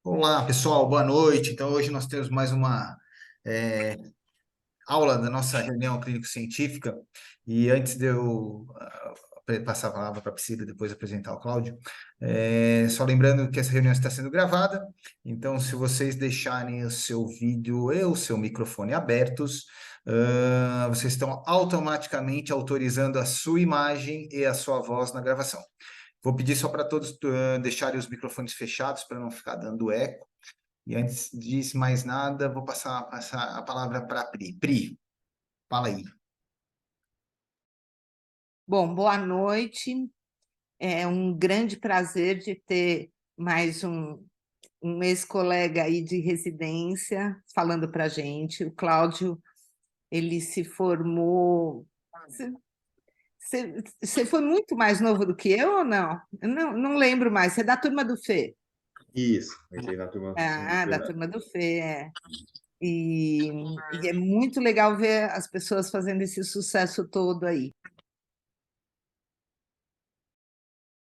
Olá, pessoal, boa noite. Então, hoje nós temos mais uma é, aula da nossa reunião clínico-científica. E antes de eu passar a palavra para a Priscila e depois apresentar o Cláudio, só lembrando que essa reunião está sendo gravada. Então, se vocês deixarem o seu vídeo e o seu microfone abertos, vocês estão automaticamente autorizando a sua imagem e a sua voz na gravação. Vou pedir só para todos deixarem os microfones fechados para não ficar dando eco. E antes de mais nada, vou passar a palavra para a Pri. Pri, fala aí. Bom, boa noite. É um grande prazer de ter mais um ex-colega aí de residência falando para a gente. O Cláudio, ele se formou. Você foi muito mais novo do que eu ou não? Eu não lembro mais. Você é da turma do Fê? Isso, entrei na turma do Ah, da Fernando. turma do Fê, é. E é muito legal ver as pessoas fazendo esse sucesso todo aí.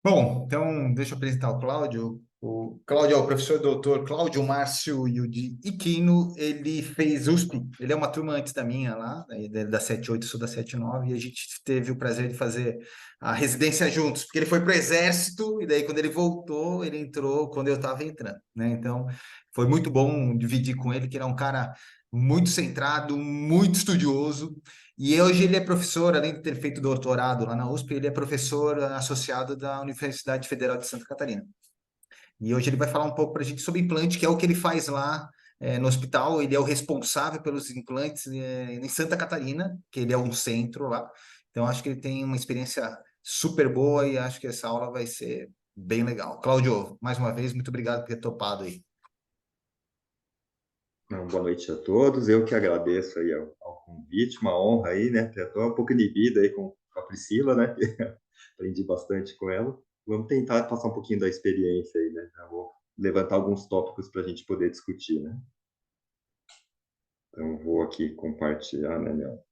Bom, então deixa eu apresentar o Cláudio. O Cláudio é o professor doutor Cláudio Márcio Yudi Iquino. Ele fez USP, ele é uma turma antes da minha lá, da 78, eu sou da 79, e a gente teve o prazer de fazer a residência juntos, porque ele foi para o Exército, e daí quando ele voltou, ele entrou quando eu estava entrando, né? Então, foi muito bom dividir com ele, que ele é um cara muito centrado, muito estudioso, e hoje ele é professor, além de ter feito doutorado lá na USP, ele é professor associado da Universidade Federal de Santa Catarina. E hoje ele vai falar um pouco para a gente sobre implante, que é o que ele faz lá no hospital. Ele é o responsável pelos implantes em Santa Catarina, que ele é um centro lá. Então, acho que ele tem uma experiência super boa e acho que essa aula vai ser bem legal. Cláudio, mais uma vez, muito obrigado por ter topado aí. Boa noite a todos, eu que agradeço aí ao convite, uma honra aí, né? Estou um pouco inibido aí com a Priscila, né? Aprendi bastante com ela. Vamos tentar passar um pouquinho da experiência aí, né? Já vou levantar alguns tópicos para a gente poder discutir, né? Então, vou aqui compartilhar, né, meu?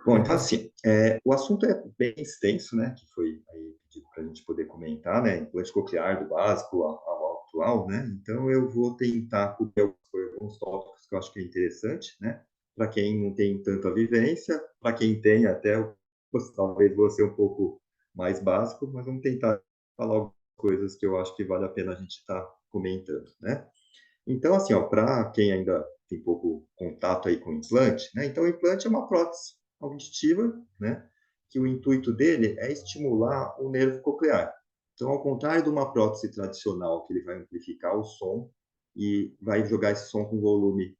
Bom, então assim, o assunto é bem extenso, né? Que foi aí pedido para a gente poder comentar, né? Implante coclear do básico ao atual, né? Então eu vou tentar cobrir alguns tópicos que eu acho que é interessante, né? Para quem não tem tanta vivência, para quem tem até talvez vou ser um pouco mais básico, mas vamos tentar falar algumas coisas que eu acho que vale a pena a gente estar comentando, né? Então, assim, ó, para quem ainda tem pouco contato aí com o implante, né? Então, o implante é uma prótese auditiva, né? Que o intuito dele é estimular o nervo coclear. Então, ao contrário de uma prótese tradicional, que ele vai amplificar o som e vai jogar esse som com volume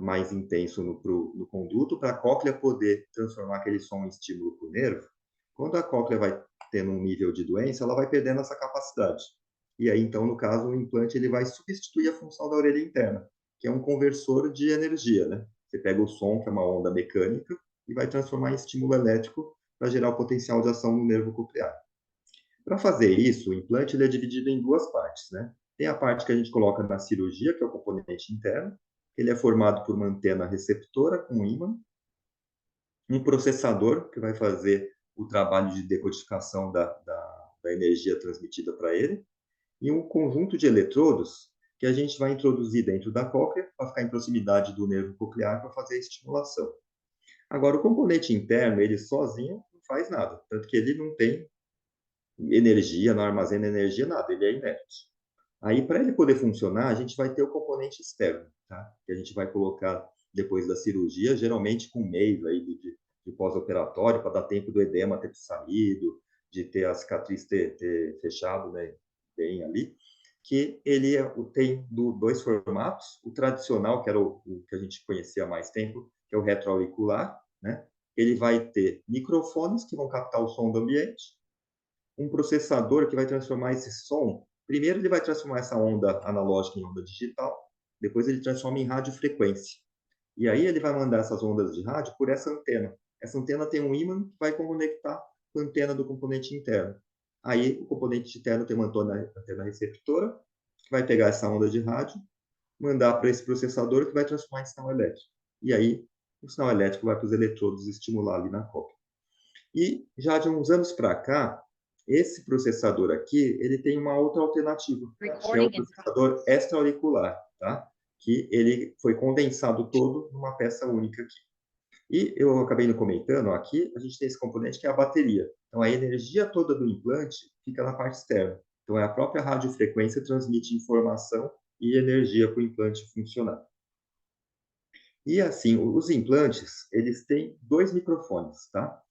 mais intenso no conduto, para a cóclea poder transformar aquele som em estímulo para o nervo, quando a cóclea vai tendo um nível de doença, ela vai perdendo essa capacidade. E aí, então, no caso, o implante ele vai substituir a função da orelha interna, que é um conversor de energia, né? Você pega o som, que é uma onda mecânica, e vai transformar em estímulo elétrico para gerar o potencial de ação no nervo coclear. Para fazer isso, o implante ele é dividido em duas partes, né? Tem a parte que a gente coloca na cirurgia, que é o componente interno. Ele é formado por uma antena receptora com ímã, um processador, que vai fazer o trabalho de decodificação da energia transmitida para ele, e um conjunto de eletrodos que a gente vai introduzir dentro da cóclea para ficar em proximidade do nervo coclear para fazer a estimulação. Agora, o componente interno, ele sozinho não faz nada, tanto que ele não tem energia, não armazena energia, nada, ele é inerte. Aí, para ele poder funcionar, a gente vai ter o componente externo, tá? Que a gente vai colocar depois da cirurgia, geralmente com um mês aí de pós-operatório, para dar tempo do edema ter saído, de ter a cicatriz ter fechado, né, bem ali. Que ele tem dois formatos, o tradicional, que era o que a gente conhecia há mais tempo, que é o retroauricular, né? Ele vai ter microfones que vão captar o som do ambiente, um processador que vai transformar esse som. Primeiro, ele vai transformar essa onda analógica em onda digital, depois, ele transforma em radiofrequência. E aí, ele vai mandar essas ondas de rádio por essa antena. Essa antena tem um ímã que vai conectar com a antena do componente interno. Aí, o componente interno tem uma antena receptora, que vai pegar essa onda de rádio mandar para esse processador que vai transformar em sinal elétrico. E aí, o sinal elétrico vai para os eletrodos estimular ali na cópia. E já de uns anos para cá, esse processador aqui, ele tem uma outra alternativa, que é o processador extra-auricular, tá? Que ele foi condensado todo numa peça única aqui. E eu acabei não comentando, ó, aqui a gente tem esse componente que é a bateria. Então, a energia toda do implante fica na parte externa. Então, é a própria radiofrequência que transmite informação e energia para o implante funcionar. E assim, os implantes, eles têm dois microfones, tá?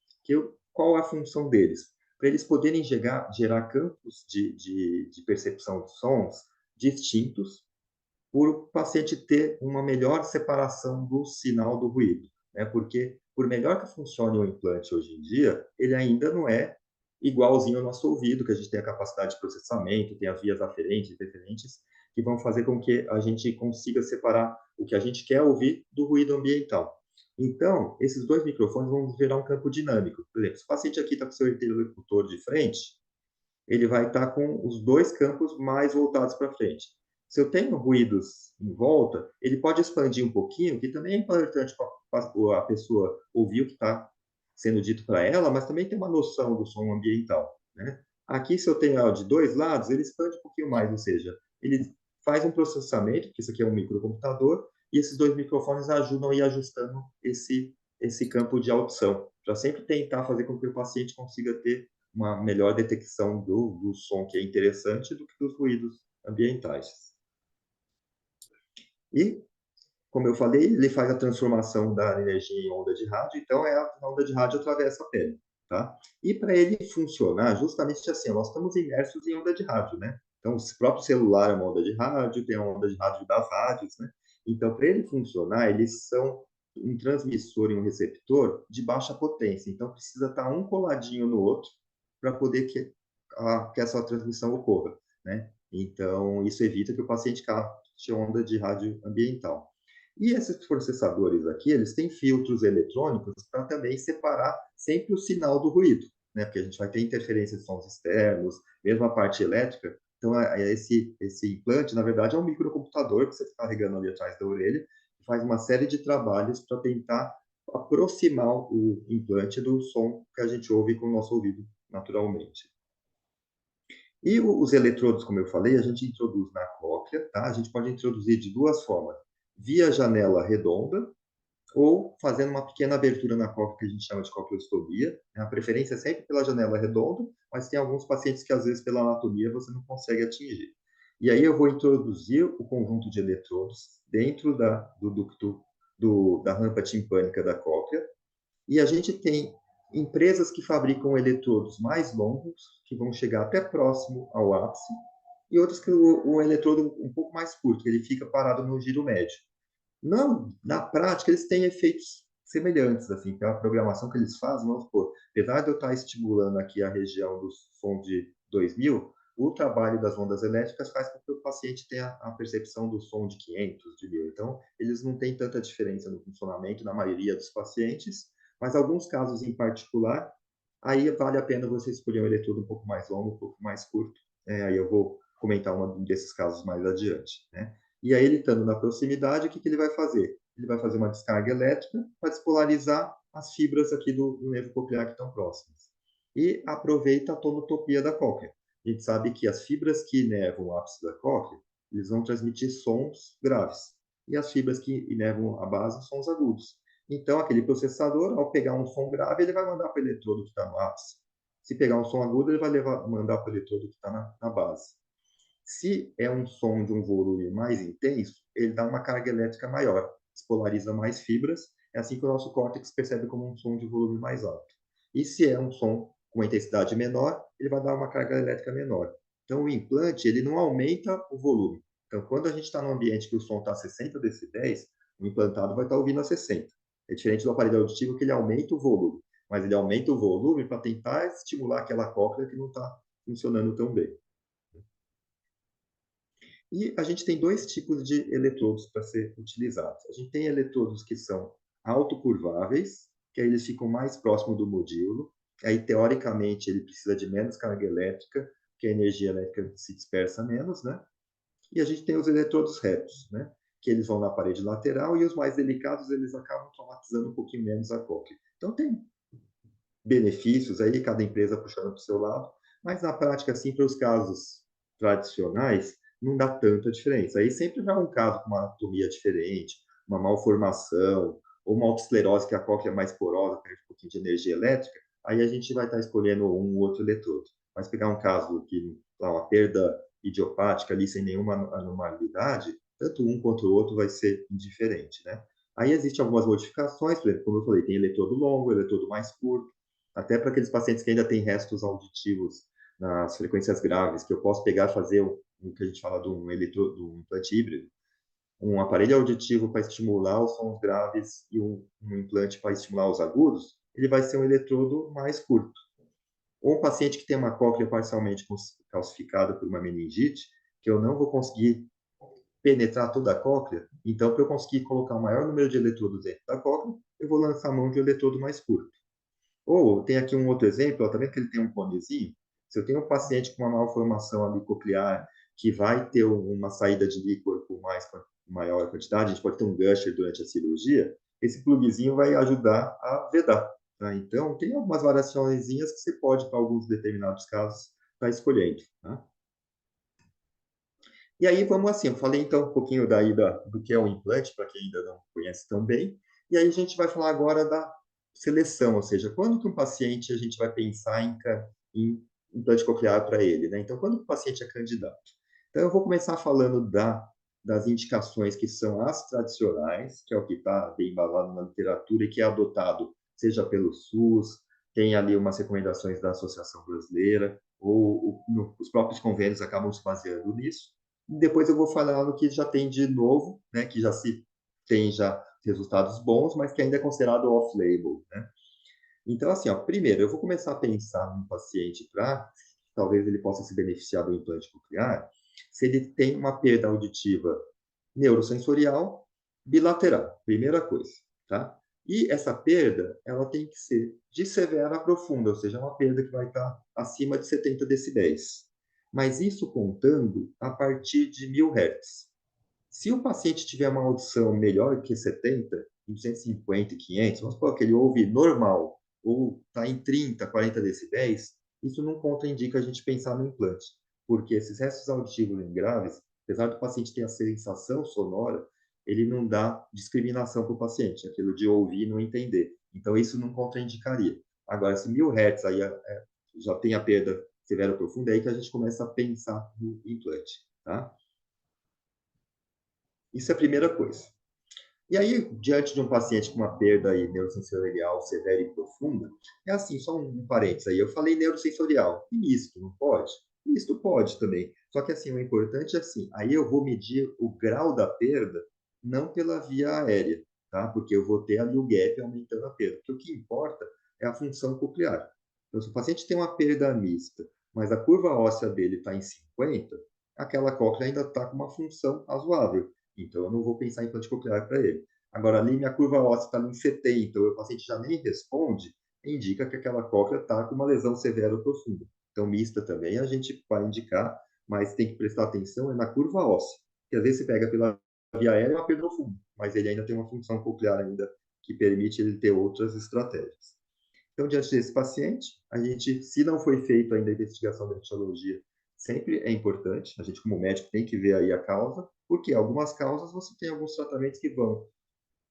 Qual é a função deles? Para eles poderem gerar campos de percepção de sons distintos, por o paciente ter uma melhor separação do sinal do ruído, né? Porque, por melhor que funcione o implante hoje em dia, ele ainda não é igualzinho ao nosso ouvido, que a gente tem a capacidade de processamento, tem as vias aferentes e deferentes, que vão fazer com que a gente consiga separar o que a gente quer ouvir do ruído ambiental. Então, esses dois microfones vão gerar um campo dinâmico. Por exemplo, se o paciente aqui está com o seu interlocutor de frente, ele vai estar com os dois campos mais voltados para frente. Se eu tenho ruídos em volta, ele pode expandir um pouquinho, que também é importante para a pessoa ouvir o que está sendo dito para ela, mas também ter uma noção do som ambiental, né? Aqui, se eu tenho ela de dois lados, ele expande um pouquinho mais, ou seja, ele faz um processamento, que isso aqui é um microcomputador, e esses dois microfones ajudam a ir ajustando esse campo de audição, para sempre tentar fazer com que o paciente consiga ter uma melhor detecção do som, que é interessante, do que dos ruídos ambientais. E, como eu falei, ele faz a transformação da energia em onda de rádio, então a onda de rádio atravessa a pele, tá? E para ele funcionar, justamente assim, nós estamos imersos em onda de rádio, né? Então, o próprio celular é uma onda de rádio, tem a onda de rádio das rádios, né? Então, para ele funcionar, eles são um transmissor e um receptor de baixa potência. Então, precisa estar um coladinho no outro para poder que essa transmissão ocorra, né? Então, isso evita que o paciente capte onda de rádio ambiental. E esses processadores aqui, eles têm filtros eletrônicos para também separar sempre o sinal do ruído, né? Porque a gente vai ter interferência de sons externos, mesmo a parte elétrica. Então, esse implante, na verdade, é um microcomputador que você está carregando ali atrás da orelha, que faz uma série de trabalhos para tentar aproximar o implante do som que a gente ouve com o nosso ouvido naturalmente. E os eletrodos, como eu falei, a gente introduz na cóclea, tá? A gente pode introduzir de duas formas: via janela redonda ou fazendo uma pequena abertura na cóclea, que a gente chama de cocleostomia. A preferência é sempre pela janela redonda, mas tem alguns pacientes que, às vezes, pela anatomia, você não consegue atingir. E aí eu vou introduzir o conjunto de eletrodos dentro do ducto da rampa timpânica da cóclea, e a gente tem empresas que fabricam eletrodos mais longos, que vão chegar até próximo ao ápice, e outras que o eletrodo um pouco mais curto, que ele fica parado no giro médio. Não, na prática, eles têm efeitos semelhantes, assim, pela programação que eles fazem, vamos supor, apesar de eu estar estimulando aqui a região do som de 2000, o trabalho das ondas elétricas faz com que o paciente tenha a percepção do som de 500, de 1000. Então, eles não têm tanta diferença no funcionamento na maioria dos pacientes, mas alguns casos em particular, aí vale a pena você escolher um eletrodo um pouco mais longo, um pouco mais curto. Aí eu vou comentar um desses casos mais adiante, né? E aí, ele estando na proximidade, o que ele vai fazer? Ele vai fazer uma descarga elétrica para despolarizar as fibras aqui do nervo coclear que estão próximas. E aproveita a tonotopia da cóclea. A gente sabe que as fibras que inervam o ápice da cóclea, eles vão transmitir sons graves. E as fibras que inervam a base, sons agudos. Então, aquele processador, ao pegar um som grave, ele vai mandar para o eletrodo que está no ápice. Se pegar um som agudo, ele vai mandar para o eletrodo que está na base. Se é um som de um volume mais intenso, ele dá uma carga elétrica maior, despolariza mais fibras. É assim que o nosso córtex percebe como um som de volume mais alto. E se é um som com uma intensidade menor, ele vai dar uma carga elétrica menor. Então, o implante, ele não aumenta o volume. Então, quando a gente está num ambiente que o som está a 60 decibéis, o implantado vai estar ouvindo a 60. É diferente do aparelho auditivo, que ele aumenta o volume, mas ele aumenta o volume para tentar estimular aquela cóclea que não está funcionando tão bem. E a gente tem dois tipos de eletrodos para ser utilizados. A gente tem eletrodos que são autocurváveis, que aí eles ficam mais próximos do modíolo. Aí, teoricamente, ele precisa de menos carga elétrica, que a energia elétrica se dispersa menos, né? E a gente tem os eletrodos retos, né? que eles vão na parede lateral, e os mais delicados, eles acabam traumatizando um pouquinho menos a cóclea. Então, tem benefícios aí, cada empresa puxando para o seu lado, mas na prática, assim, para os casos tradicionais, não dá tanta diferença. Aí sempre vai um caso com uma anatomia diferente, uma malformação, ou uma autoesclerose que a cóclea é mais porosa, perde um pouquinho de energia elétrica, aí a gente vai estar escolhendo um ou outro eletrodo. Mas pegar um caso que, uma perda idiopática ali, sem nenhuma anormalidade, tanto um quanto o outro vai ser indiferente, né? Aí existem algumas modificações, por exemplo, como eu falei, tem eletrodo longo, eletrodo mais curto, até para aqueles pacientes que ainda têm restos auditivos nas frequências graves, que eu posso pegar e fazer o que a gente fala de um eletrodo, de um implante híbrido, um aparelho auditivo para estimular os sons graves e um implante para estimular os agudos, ele vai ser um eletrodo mais curto. Ou um paciente que tem uma cóclea parcialmente calcificada por uma meningite, que eu não vou conseguir penetrar toda a cóclea, então, para eu conseguir colocar o maior número de eletrodos dentro da cóclea, eu vou lançar a mão de um eletrodo mais curto. Ou tem aqui um outro exemplo, também que ele tem um conezinho. Se eu tenho um paciente com uma malformação ali coclear, que vai ter uma saída de líquor com maior quantidade, a gente pode ter um gusher durante a cirurgia, esse plugzinho vai ajudar a vedar. Tá? Então, tem algumas variações que você pode, para alguns determinados casos, estar escolhendo. Tá? E aí, vamos assim, eu falei então um pouquinho daí do que é o implante, para quem ainda não conhece tão bem, e aí a gente vai falar agora da seleção, ou seja, quando que um paciente a gente vai pensar em implante coclear para ele, né? Então, quando o paciente é candidato? Então, eu vou começar falando das indicações que são as tradicionais, que é o que está bem embasado na literatura e que é adotado, seja pelo SUS, tem ali umas recomendações da Associação Brasileira, ou os próprios convênios acabam se baseando nisso. Depois eu vou falar no que já tem de novo, né, que já se tem já resultados bons, mas que ainda é considerado off-label, né? Então, assim, ó, primeiro, eu vou começar a pensar no paciente para talvez ele possa se beneficiar do implante coclear, se ele tem uma perda auditiva neurosensorial bilateral, primeira coisa, tá? E essa perda, ela tem que ser de severa a profunda, ou seja, uma perda que vai estar acima de 70 decibéis. Mas isso contando a partir de 1000 Hz. Se o paciente tiver uma audição melhor que 70, 250 e 500, vamos supor que ele ouve normal, ou está em 30, 40 decibéis, isso não contraindica a gente pensar no implante, porque esses restos auditivos em graves, apesar do paciente ter a sensação sonora, ele não dá discriminação para o paciente, aquilo de ouvir e não entender. Então, isso não contraindicaria. Agora, se 1000 Hz aí já tem a perda severa profunda, é aí que a gente começa a pensar no implante, tá? Isso é a primeira coisa. E aí, diante de um paciente com uma perda aí neurosensorial severa e profunda, é assim, só um parênteses aí, eu falei neurosensorial, e misto, não pode? Misto pode também, só que assim, o importante é assim, aí eu vou medir o grau da perda, não pela via aérea, tá? Porque eu vou ter ali o gap aumentando a perda, porque o que importa é a função coclear. Então, se o paciente tem uma perda mista, mas a curva óssea dele está em 50, aquela cóclea ainda está com uma função razoável. Então, eu não vou pensar em implante coclear para ele. Agora, ali minha curva óssea está em 70, o paciente já nem responde, indica que aquela cóclea está com uma lesão severa ou profunda. Então, mista também a gente vai indicar, mas tem que prestar atenção na curva óssea, que às vezes você pega pela via aérea é uma perda profunda, mas ele ainda tem uma função coclear ainda que permite ele ter outras estratégias. Então, diante desse paciente, a gente, se não foi feita ainda a investigação da etiologia, sempre é importante, a gente como médico tem que ver aí a causa, porque algumas causas você tem alguns tratamentos que vão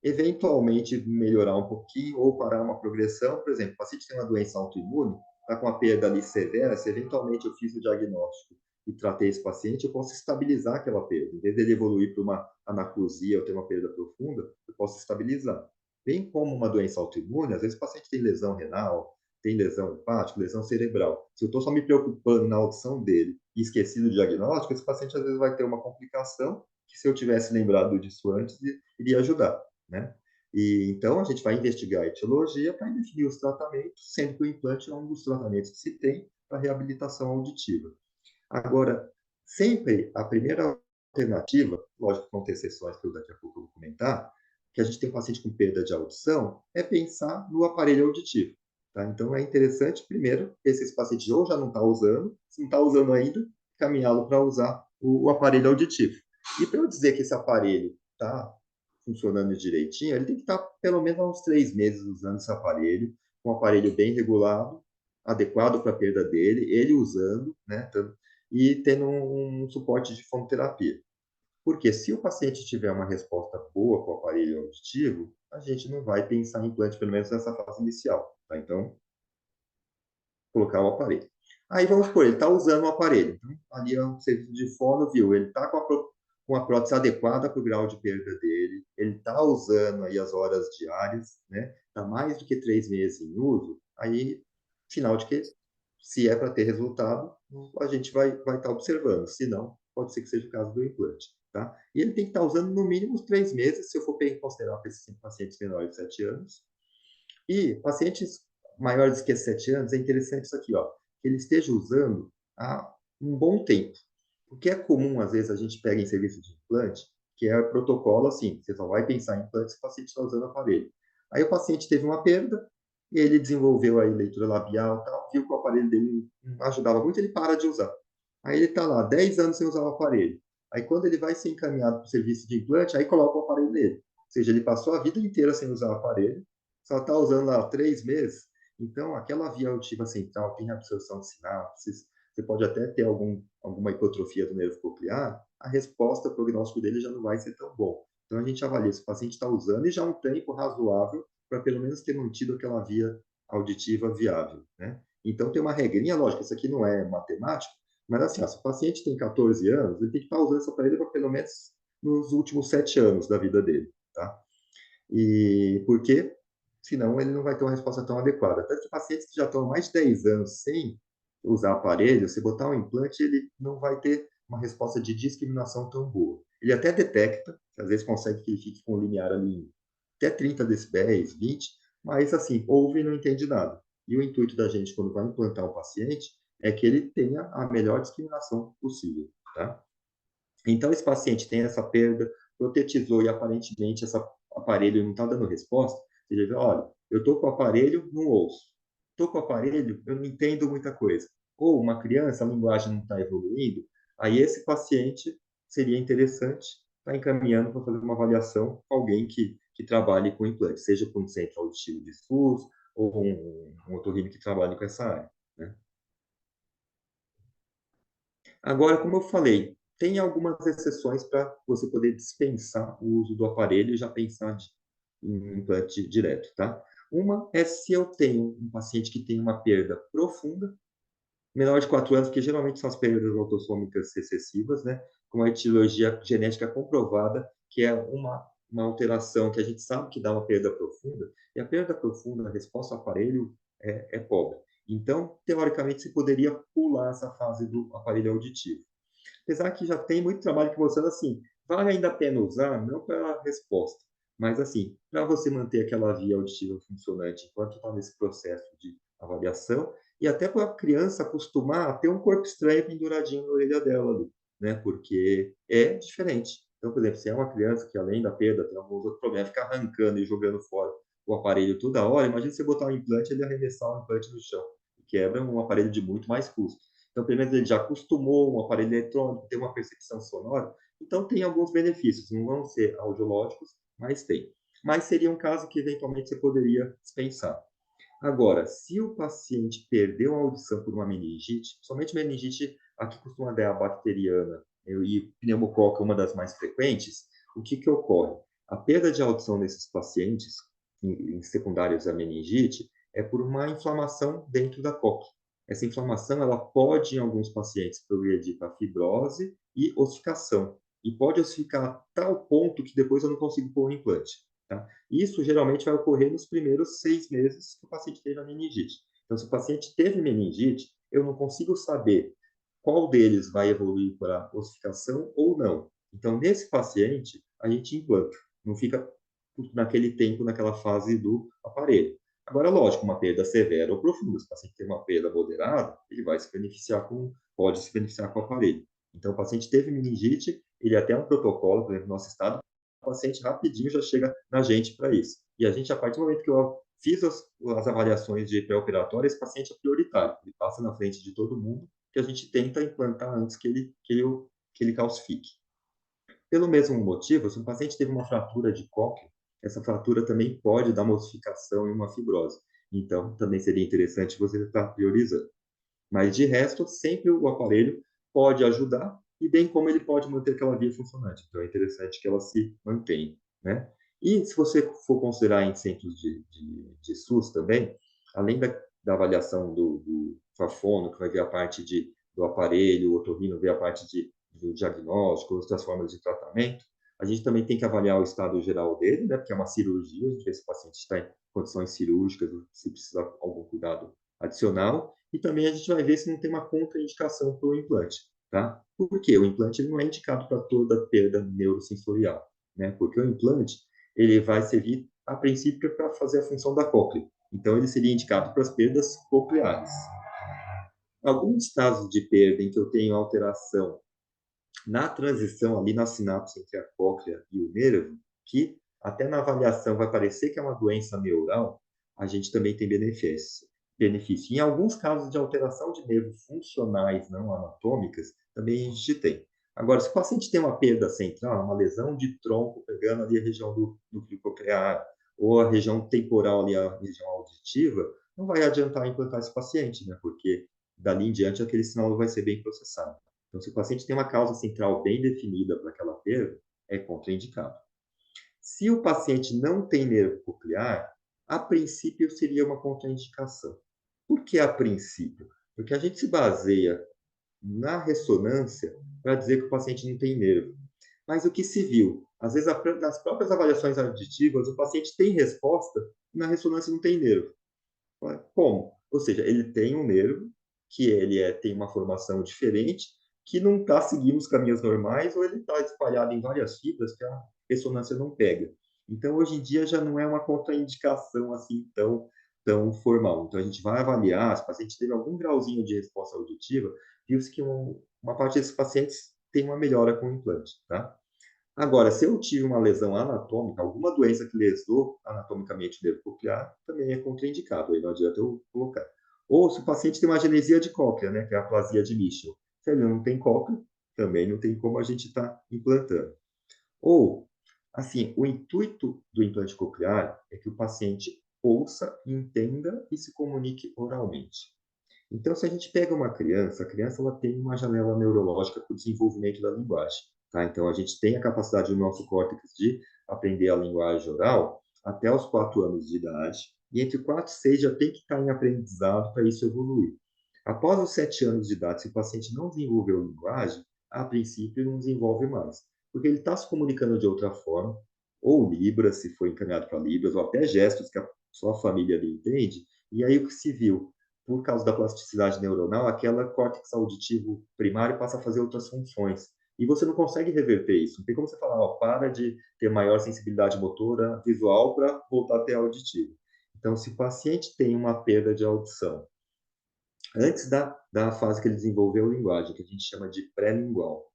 eventualmente melhorar um pouquinho ou parar uma progressão. Por exemplo, o paciente tem uma doença autoimune, está com uma perda ali severa, se eventualmente eu fiz o diagnóstico e tratei esse paciente, eu posso estabilizar aquela perda. Em vez dele evoluir para uma anaclusia ou ter uma perda profunda, eu posso estabilizar. Bem como uma doença autoimune, às vezes o paciente tem lesão renal, tem lesão hepática, lesão cerebral. Se eu estou só me preocupando na audição dele e esquecido do diagnóstico, esse paciente às vezes vai ter uma complicação que, se eu tivesse lembrado disso antes, iria ajudar, né? E então a gente vai investigar a etiologia para definir os tratamentos, sendo que o implante é um dos tratamentos que se tem para reabilitação auditiva. Agora, sempre a primeira alternativa, lógico que vão ter exceções que eu daqui a pouco eu vou comentar, que a gente tem um paciente com perda de audição, é pensar no aparelho auditivo. Tá? Então, é interessante, primeiro, ver se esse paciente ou já não está usando, se não está usando ainda, caminhá-lo para usar o aparelho auditivo. E para eu dizer que esse aparelho está funcionando direitinho, ele tem que estar pelo menos há uns 3 meses usando esse aparelho, um aparelho bem regulado, adequado para a perda dele, ele usando, né, e tendo um suporte de fonoterapia. Porque se o paciente tiver uma resposta boa com o aparelho auditivo, a gente não vai pensar em implante, pelo menos nessa fase inicial. Tá? Então, colocar o aparelho. Aí vamos supor, ele está usando o aparelho. Então, ali é um serviço de fono, viu? Ele está com a prótese adequada para o grau de perda dele, ele está usando aí as horas diárias, né? Está mais do que 3 meses em uso, aí, sinal de que, se é para ter resultado, a gente vai estar observando. Se não, pode ser que seja o caso do implante. Tá? E ele tem que estar usando no mínimo uns 3 meses, se eu for considerar para esses pacientes menores de 7 anos. E pacientes maiores que 7 anos, é interessante isso aqui, ó, que ele esteja usando há um bom tempo. Porque é comum, às vezes, a gente pega em serviço de implante, que é protocolo assim, você só vai pensar em implante se o paciente está usando o aparelho. Aí o paciente teve uma perda, e ele desenvolveu aí leitura labial, tal, viu que o aparelho dele não ajudava muito, ele para de usar. Aí ele está lá 10 anos sem usar o aparelho. Aí quando ele vai ser encaminhado para o serviço de implante, aí coloca o aparelho nele. Ou seja, ele passou a vida inteira sem usar o aparelho, só está usando lá 3 meses. Então, aquela via auditiva central tem absorção de sinapses, você pode até ter alguma hipotrofia do nervo coclear, a resposta, o prognóstico dele já não vai ser tão bom. Então, a gente avalia se o paciente está usando e já um tempo razoável para pelo menos ter mantido aquela via auditiva viável. Né? Então, tem uma regrinha, lógico, isso aqui não é matemático, mas assim, ó, se o paciente tem 14 anos, ele tem que estar usando esse aparelho para pelo menos nos últimos 7 anos da vida dele. Tá? E porque, senão, ele não vai ter uma resposta tão adequada. Tanto que pacientes que já estão há mais de 10 anos sem usar aparelho, se botar um implante, ele não vai ter uma resposta de discriminação tão boa. Ele até detecta, às vezes consegue que ele fique com um linear ali até 30 decibéis, 20, mas assim, ouve e não entende nada. E o intuito da gente, quando vai implantar um paciente, é que ele tenha a melhor discriminação possível, tá? Então, esse paciente tem essa perda, protetizou e aparentemente esse aparelho não está dando resposta. Você já vê, olha, eu estou com o aparelho, não ouço. Estou com o aparelho, eu não entendo muita coisa. Ou uma criança, a linguagem não está evoluindo, aí esse paciente seria interessante estar encaminhando para fazer uma avaliação com alguém que trabalhe com implante, seja por um centro auditivo de SUS ou um otorrino que trabalhe com essa área. Né? Agora, como eu falei, tem algumas exceções para você poder dispensar o uso do aparelho e já pensar em implante direto, tá? Uma é se eu tenho um paciente que tem uma perda profunda, menor de 4 anos, que geralmente são as perdas autossômicas recessivas, né? Com uma etiologia genética comprovada, que é uma alteração que a gente sabe que dá uma perda profunda, e a perda profunda, a resposta ao aparelho é pobre. Então, teoricamente, se poderia pular essa fase do aparelho auditivo. Apesar que já tem muito trabalho que mostrando assim, vale ainda a pena usar, não pela resposta, mas assim, para você manter aquela via auditiva funcionante enquanto está nesse processo de avaliação, e até para a criança acostumar a ter um corpo estranho penduradinho na orelha dela ali, né? Porque é diferente. Então, por exemplo, se é uma criança que além da perda tem alguns outros problemas, fica arrancando e jogando fora o aparelho toda hora, imagina você botar um implante e ele arremessar um implante no chão. Quebra um aparelho de muito mais custo. Então, pelo menos ele já acostumou um aparelho eletrônico, tem uma percepção sonora, então tem alguns benefícios, não vão ser audiológicos, mas tem. Mas seria um caso que eventualmente você poderia dispensar. Agora, se o paciente perdeu a audição por uma meningite, somente meningite aqui costuma dar a bacteriana e pneumococa, uma das mais frequentes, o que ocorre? A perda de audição nesses pacientes, em secundários à meningite, é por uma inflamação dentro da cóclea. Essa inflamação ela pode, em alguns pacientes, progredir para fibrose e ossificação. E pode ossificar a tal ponto que depois eu não consigo pôr o implante. Tá? Isso geralmente vai ocorrer nos primeiros 6 meses que o paciente teve a meningite. Então, se o paciente teve meningite, eu não consigo saber qual deles vai evoluir para ossificação ou não. Então, nesse paciente, a gente implanta. Não fica naquele tempo, naquela fase do aparelho. Agora, lógico, uma perda severa ou profunda. Se o paciente tem uma perda moderada, ele vai se beneficiar pode se beneficiar com o aparelho. Então, o paciente teve meningite, ele até um protocolo, por exemplo, no nosso estado, o paciente rapidinho já chega na gente para isso. E a gente, a partir do momento que eu fiz as avaliações de pré-operatório, esse paciente é prioritário. Ele passa na frente de todo mundo, que a gente tenta implantar antes que ele calcifique. Pelo mesmo motivo, se um paciente teve uma fratura de cóclea, essa fratura também pode dar uma ossificação e uma fibrose. Então, também seria interessante você estar priorizando. Mas, de resto, sempre o aparelho pode ajudar e bem como ele pode manter aquela via funcionante. Então, é interessante que ela se mantenha, né? E se você for considerar em centros de SUS também, além da avaliação do fono, que vai ver a parte do aparelho, o otorrino vê a parte do diagnóstico, outras formas de tratamento, a gente também tem que avaliar o estado geral dele, né? Porque é uma cirurgia, a gente vê se o paciente está em condições cirúrgicas, se precisa de algum cuidado adicional, e também a gente vai ver se não tem uma contraindicação para o implante, tá? Por quê? O implante ele não é indicado para toda perda neurosensorial, né? Porque o implante, ele vai servir, a princípio, para fazer a função da cóclea. Então, ele seria indicado para as perdas cocleares. Alguns casos de perda em que eu tenho alteração na transição ali na sinapse entre a cóclea e o nervo, que até na avaliação vai parecer que é uma doença neural, a gente também tem benefício. Em alguns casos de alteração de nervos funcionais não anatômicas, também a gente tem. Agora, se o paciente tem uma perda central, uma lesão de tronco pegando ali a região do núcleo coclear, ou a região temporal ali, a região auditiva, não vai adiantar implantar esse paciente, né? Porque dali em diante aquele sinal vai ser bem processado. Então, se o paciente tem uma causa central bem definida para aquela perda, é contraindicado. Se o paciente não tem nervo coclear, a princípio seria uma contraindicação. Por que a princípio? Porque a gente se baseia na ressonância para dizer que o paciente não tem nervo. Mas o que se viu? Às vezes, nas próprias avaliações auditivas, o paciente tem resposta e na ressonância não tem nervo. Como? Ou seja, ele tem um nervo que tem uma formação diferente, que não está seguindo os caminhos normais, ou ele está espalhado em várias fibras que a ressonância não pega. Então, hoje em dia, já não é uma contraindicação assim tão formal. Então, a gente vai avaliar, se o paciente teve algum grauzinho de resposta auditiva, viu-se que uma parte desses pacientes tem uma melhora com o implante, tá? Agora, se eu tive uma lesão anatômica, alguma doença que lesou anatomicamente o nervo coclear, também é contraindicado, aí não adianta eu colocar. Ou se o paciente tem uma agenesia de cóclea, né, que é a aplasia de Michel. Se ele não tem cóclea, também não tem como a gente estar implantando. Ou, assim, o intuito do implante coclear é que o paciente ouça, entenda e se comunique oralmente. Então, se a gente pega uma criança, a criança ela tem uma janela neurológica para o desenvolvimento da linguagem. Tá? Então, a gente tem a capacidade do nosso córtex de aprender a linguagem oral até os 4 anos de idade, e entre 4 e 6 já tem que estar em aprendizado para isso evoluir. Após os 7 anos de idade, se o paciente não desenvolveu linguagem, a princípio não desenvolve mais, porque ele está se comunicando de outra forma, ou Libras, se for encaminhado para Libras, ou até gestos que só a família ali entende, e aí o que se viu? Por causa da plasticidade neuronal, aquela córtex auditivo primário passa a fazer outras funções. E você não consegue reverter isso. Não tem como você falar, ó, para de ter maior sensibilidade motora visual para voltar a ter auditivo. Então, se o paciente tem uma perda de audição, antes da fase que ele desenvolveu a linguagem, que a gente chama de pré-lingual,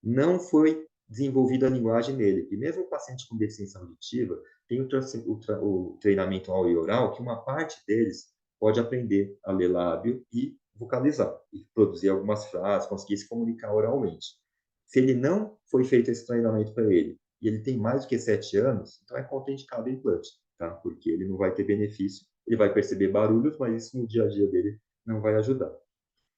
não foi desenvolvida a linguagem nele. E mesmo o paciente com deficiência auditiva tem o treinamento oral e oral, que uma parte deles pode aprender a ler lábio e vocalizar, e produzir algumas frases, conseguir se comunicar oralmente. Se ele não foi feito esse treinamento para ele, e ele tem mais do que 7 anos, então é contraindicado o implante, tá? Porque ele não vai ter benefício, ele vai perceber barulhos, mas isso no dia a dia dele não vai ajudar.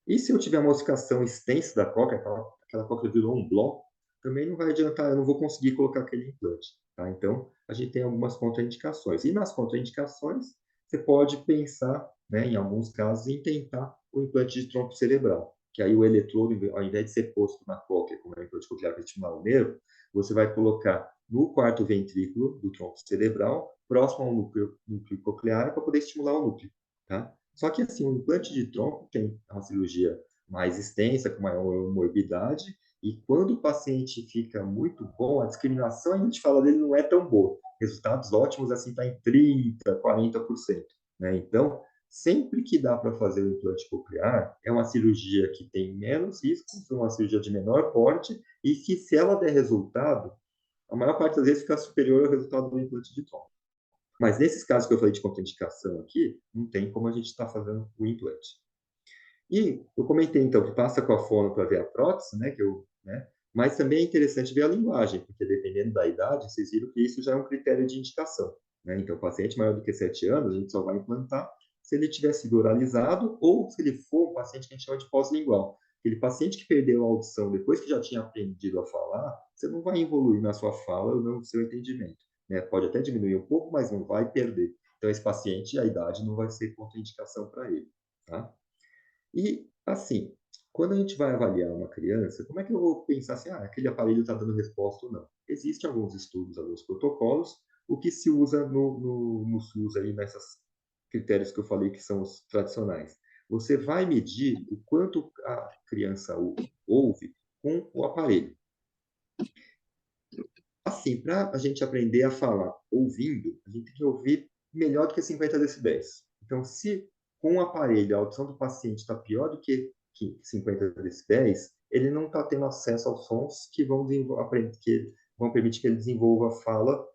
E se eu tiver uma ossificação extensa da cóclea, aquela cóclea virou um bloco, também não vai adiantar, eu não vou conseguir colocar aquele implante. Tá? Então, a gente tem algumas contraindicações. E nas contraindicações, você pode pensar, né, em alguns casos, em tentar o implante de tronco cerebral, que aí o eletrodo, ao invés de ser posto na cóclea, como é o implante coclear para estimular o nervo, você vai colocar no quarto ventrículo do tronco cerebral, próximo ao núcleo coclear, para poder estimular o núcleo. Tá? Só que, assim, o implante de tronco tem uma cirurgia mais extensa, com maior morbidade, e quando o paciente fica muito bom, a discriminação, a gente fala dele, não é tão boa. Resultados ótimos, assim, está em 30%, 40%. Né? Então, sempre que dá para fazer o implante coclear, é uma cirurgia que tem menos riscos, é uma cirurgia de menor porte, e que, se ela der resultado, a maior parte das vezes fica superior ao resultado do implante de tronco. Mas nesses casos que eu falei de contraindicação aqui, não tem como a gente estar fazendo o implante. E eu comentei, então, que passa com a fono para ver a prótese, né, Mas também é interessante ver a linguagem, porque dependendo da idade, vocês viram que isso já é um critério de indicação, né? Então, paciente maior do que 7 anos, a gente só vai implantar se ele tiver sido oralizado ou se ele for um paciente que a gente chama de pós-lingual. Aquele paciente que perdeu a audição depois que já tinha aprendido a falar, você não vai evoluir na sua fala ou no seu entendimento, né? Pode até diminuir um pouco, mas não vai perder. Então, esse paciente, a idade não vai ser contraindicação para ele, tá? E, assim, quando a gente vai avaliar uma criança, como é que eu vou pensar assim, aquele aparelho está dando resposta ou não? Existem alguns estudos, alguns protocolos, o que se usa no SUS aí, nesses critérios que eu falei que são os tradicionais. Você vai medir o quanto a criança ouve com o aparelho. Assim, para a gente aprender a falar ouvindo, a gente tem que ouvir melhor do que 50 decibéis. Então, se com o aparelho a audição do paciente está pior do que 50 decibéis, ele não está tendo acesso aos sons que vão permitir que ele desenvolva a fala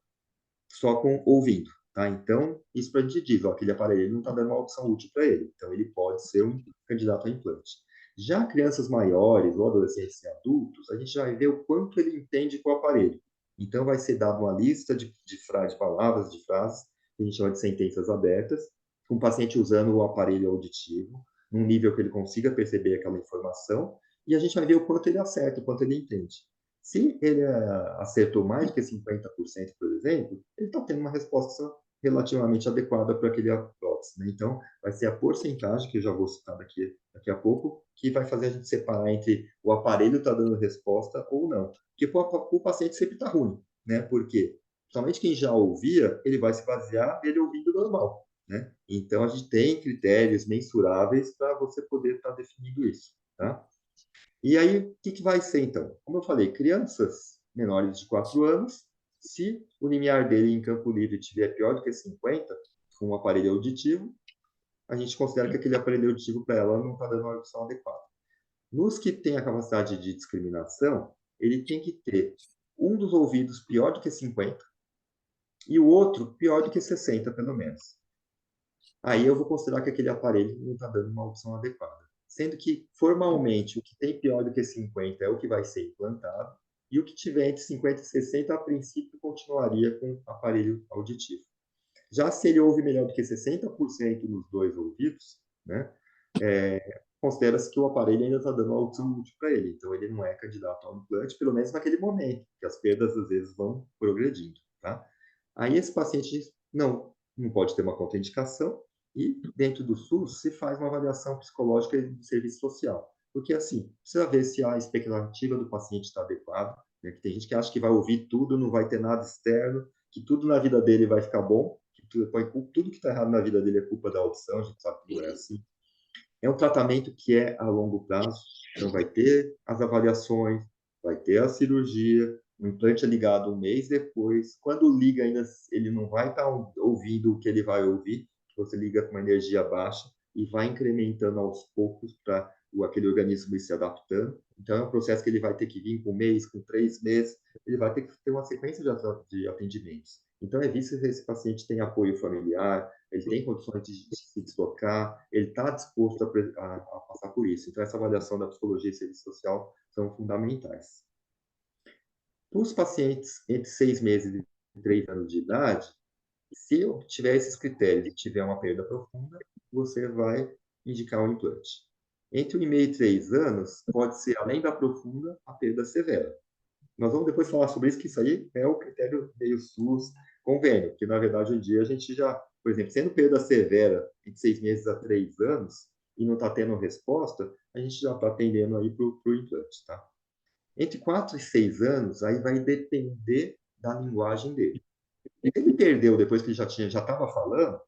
só com ouvindo, tá? Então, isso para a gente diz, ó, aquele aparelho não está dando uma audição útil para ele. Então, ele pode ser um candidato a implante. Já crianças maiores, ou adolescentes e adultos, a gente vai ver o quanto ele entende com o aparelho. Então, vai ser dada uma lista de palavras, de frases, que a gente chama de sentenças abertas, com o paciente usando o aparelho auditivo, num nível que ele consiga perceber aquela informação, e a gente vai ver o quanto ele acerta, o quanto ele entende. Se ele acertou mais do que 50%, por exemplo, ele está tendo uma resposta relativamente adequada para aquele prótese, né? Então, vai ser a porcentagem, que eu já vou citar daqui a pouco, que vai fazer a gente separar entre o aparelho está dando resposta ou não. Porque o paciente sempre está ruim, né? Porque somente quem já ouvia, ele vai se basear nele ouvindo normal, né? Então, a gente tem critérios mensuráveis para você poder estar definindo isso, tá? E aí, o que vai ser, então? Como eu falei, crianças menores de 4 anos, se o limiar dele em campo livre estiver pior do que 50, com um aparelho auditivo, a gente considera que aquele aparelho auditivo para ela não está dando uma audição adequada. Nos que têm a capacidade de discriminação, ele tem que ter um dos ouvidos pior do que 50 e o outro pior do que 60, pelo menos. Aí eu vou considerar que aquele aparelho não está dando uma audição adequada. Sendo que, formalmente, o que tem pior do que 50 é o que vai ser implantado, e o que tiver entre 50 e 60, a princípio, continuaria com aparelho auditivo. Já se ele ouve melhor do que 60% nos dois ouvidos, né, considera-se que o aparelho ainda está dando uma audição útil para ele. Então, ele não é candidato ao implante, pelo menos naquele momento, que as perdas, às vezes, vão progredindo. Tá? Aí, esse paciente diz, não pode ter uma contraindicação, e dentro do SUS se faz uma avaliação psicológica e de serviço social. Porque, assim, precisa ver se a expectativa do paciente está adequada, né? Que tem gente que acha que vai ouvir tudo, não vai ter nada externo, que tudo na vida dele vai ficar bom, que tudo que está errado na vida dele é culpa da audição, a gente sabe que não é assim. É um tratamento que é a longo prazo, então vai ter as avaliações, vai ter a cirurgia, o implante é ligado um mês depois. Quando liga, ainda ele não vai estar ouvindo o que ele vai ouvir, você liga com uma energia baixa e vai incrementando aos poucos para aquele organismo ir se adaptando. Então, é um processo que ele vai ter que vir com um mês, com 3 meses, ele vai ter que ter uma sequência de atendimentos. Então, é visto se esse paciente tem apoio familiar, ele tem condições de se deslocar, ele está disposto a passar por isso. Então, essa avaliação da psicologia e serviço social são fundamentais. Para os pacientes entre 6 meses e 3 anos de idade, se eu tiver esses critérios e tiver uma perda profunda, você vai indicar o implante. Entre 1,5 e 3 anos, pode ser, além da profunda, a perda severa. Nós vamos depois falar sobre isso, que isso aí é o critério meio SUS convênio, que na verdade hoje em dia a gente já, por exemplo, sendo perda severa entre 6 meses a 3 anos e não está tendo resposta, a gente já está atendendo aí para o implante, tá? Entre 4 e 6 anos, aí vai depender da linguagem dele. Se ele perdeu depois que ele já estava falando,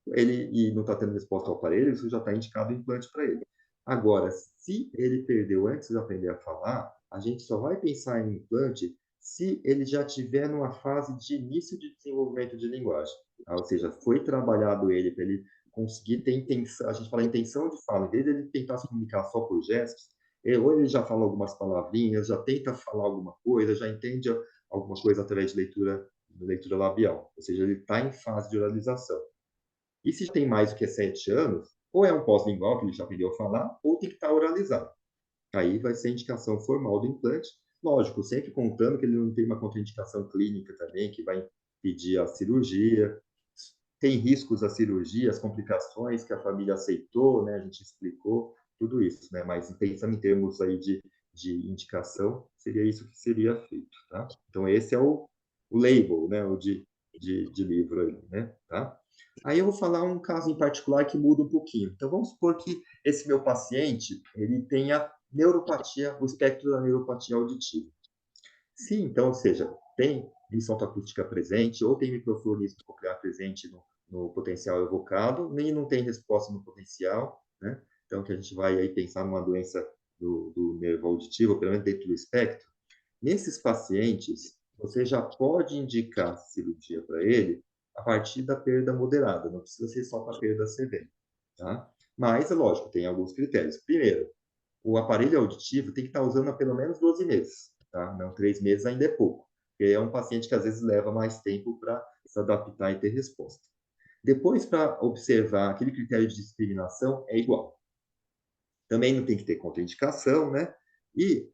e não está tendo resposta ao aparelho, isso já está indicado o implante para ele. Agora, se ele perdeu antes de aprender a falar, a gente só vai pensar em implante se ele já estiver numa fase de início de desenvolvimento de linguagem. Tá? Ou seja, foi trabalhado ele para ele conseguir ter intenção, a gente fala intenção de fala, em vez de ele tentar se comunicar só por gestos, ou ele já fala algumas palavrinhas, já tenta falar alguma coisa, já entende alguma coisa através de leitura labial. Ou seja, ele está em fase de oralização. E se tem mais do que 7 anos, ou é um pós-lingual, que ele já aprendeu a falar, ou tem que estar oralizado. Aí vai ser a indicação formal do implante, Lógico, sempre contando que ele não tem uma contraindicação clínica também, que vai impedir a cirurgia. Tem riscos à cirurgia, as complicações que a família aceitou, né? A gente explicou tudo isso, né? Mas pensando em termos aí de indicação, seria isso que seria feito, tá? Então, esse é o label, né? O de livro aí, né? Tá? Aí eu vou falar um caso em particular que muda um pouquinho. Então, vamos supor que esse meu paciente, ele tenha neuropatia, o espectro da neuropatia auditiva. Se, então, ou seja, tem emissão acústica presente ou tem microfluorismo coclear presente no potencial evocado, nem não tem resposta no potencial, né? Então, que a gente vai aí pensar numa doença do nervo auditivo, pelo menos dentro do espectro. Nesses pacientes, você já pode indicar cirurgia para ele a partir da perda moderada, não precisa ser só para perda severa, tá? Mas, é lógico, tem alguns critérios. Primeiro, o aparelho auditivo tem que estar usando há pelo menos 12 meses, tá? Não, 3 meses ainda é pouco, porque é um paciente que às vezes leva mais tempo para se adaptar e ter resposta. Depois, para observar aquele critério de discriminação, é igual. Também não tem que ter contraindicação, né? E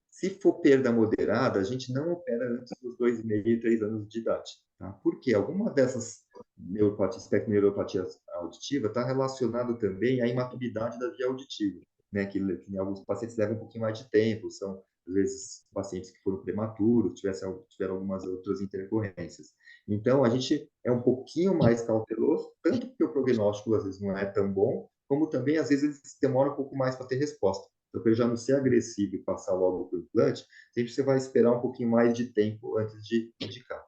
se for perda moderada, a gente não opera antes dos 2,5, 3 anos de idade. Tá? Porque alguma dessas neuropatias, neuropatia auditiva está relacionado também à imaturidade da via auditiva, né? Que em alguns pacientes leva um pouquinho mais de tempo, são, às vezes, pacientes que foram prematuros, tiveram algumas outras intercorrências. Então, a gente é um pouquinho mais cauteloso, tanto porque o prognóstico, às vezes, não é tão bom, como também, às vezes, eles demoram um pouco mais para ter resposta. Então, para ele já não ser agressivo e passar logo para o implante, sempre você vai esperar um pouquinho mais de tempo antes de indicar.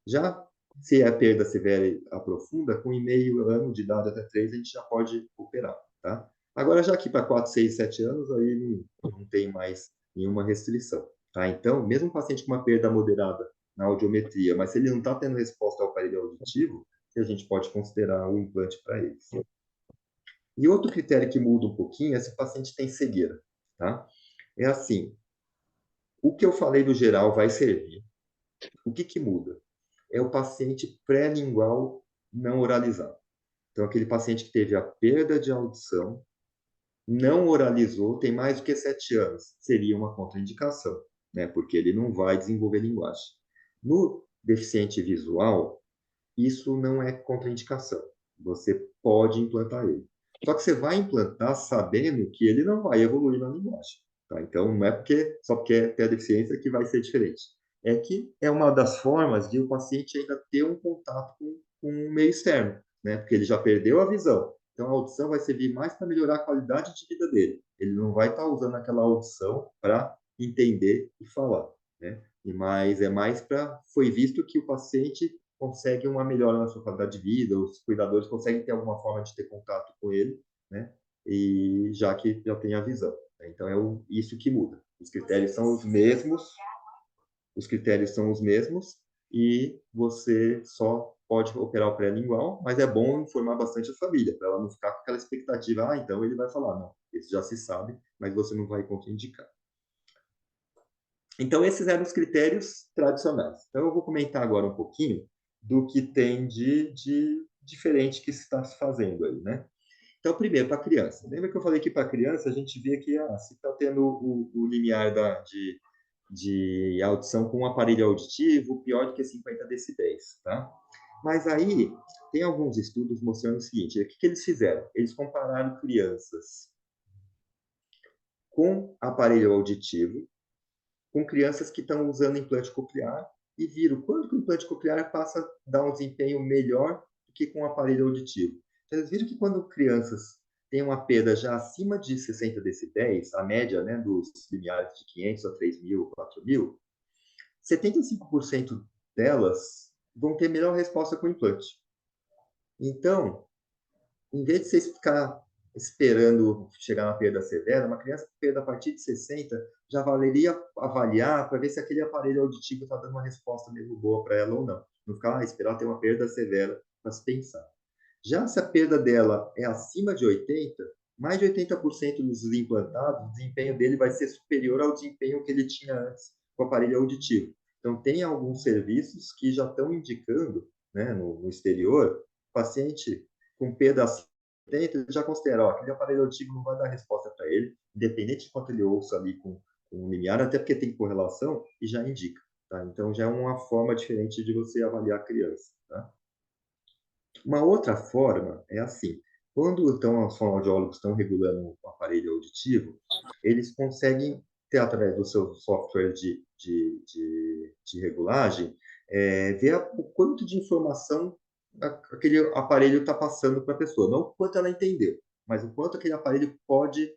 Já se é perda severa e aprofunda, com 1,5 ano de idade até 3, a gente já pode operar, tá? Agora, já aqui para 4, 6, 7 anos, aí não tem mais nenhuma restrição, tá? Então, mesmo um paciente com uma perda moderada na audiometria, mas se ele não está tendo resposta ao aparelho auditivo, a gente pode considerar o implante para ele. E outro critério que muda um pouquinho é se o paciente tem cegueira, tá? É assim, o que eu falei do geral vai servir. O que muda? É o paciente pré-lingual não oralizado. Então, aquele paciente que teve a perda de audição, não oralizou, tem mais do que 7 anos, seria uma contraindicação, né? Porque ele não vai desenvolver linguagem. No deficiente visual, isso não é contraindicação. Você pode implantar ele. Só que você vai implantar sabendo que ele não vai evoluir na linguagem. Tá? Então, não é só porque tem a deficiência que vai ser diferente. É que é uma das formas de o paciente ainda ter um contato com o meio externo, né? Porque ele já perdeu a visão. Então, a audição vai servir mais para melhorar a qualidade de vida dele. Ele não vai estar usando aquela audição para entender e falar, né? Mas é mais para... Foi visto que o paciente consegue uma melhora na sua qualidade de vida, os cuidadores conseguem ter alguma forma de ter contato com ele, né? E já que já tem a visão. Então é isso que muda. Os critérios são os mesmos, e você só pode operar o pré-lingual, mas é bom informar bastante a família, para ela não ficar com aquela expectativa, então ele vai falar, não, isso já se sabe, mas você não vai contraindicar. Então, esses eram os critérios tradicionais. Então, eu vou comentar agora um pouquinho do que tem de diferente que se está se fazendo aí, né? Então, primeiro, para a criança. Lembra que eu falei que para a criança a gente vê que se está tendo o limiar de audição com um aparelho auditivo pior do que 50 decibéis, tá? Mas aí tem alguns estudos mostrando o seguinte: o que eles fizeram? Eles compararam crianças com aparelho auditivo com crianças que estão usando implante coclear e viram quando que o implante coclear passa a dar um desempenho melhor do que com o aparelho auditivo. Então, eles viram que quando crianças têm uma perda já acima de 60 decibéis, a média, né, dos limiares de 500 a 3.000, 4.000, 75% delas vão ter melhor resposta com o implante. Então, em vez de você ficar esperando chegar na perda severa, uma criança com perda a partir de 60 já valeria avaliar para ver se aquele aparelho auditivo está dando uma resposta mesmo boa para ela ou não. Não ficar esperar ter uma perda severa para se pensar. Já se a perda dela é acima de 80, mais de 80% dos implantados, o desempenho dele vai ser superior ao desempenho que ele tinha antes com o aparelho auditivo. Então, tem alguns serviços que já estão indicando, né, no exterior, paciente com perda acima de 80, já considera, aquele aparelho auditivo não vai dar resposta para ele, independente de quanto ele ouça ali com um limiar, até porque tem correlação e já indica, tá? Então, já é uma forma diferente de você avaliar a criança, tá? Uma outra forma é assim, quando os fonoaudiólogos estão regulando o aparelho auditivo, eles conseguem ter, através do seu software de regulagem, ver o quanto de informação aquele aparelho está passando para a pessoa. Não o quanto ela entendeu, mas o quanto aquele aparelho pode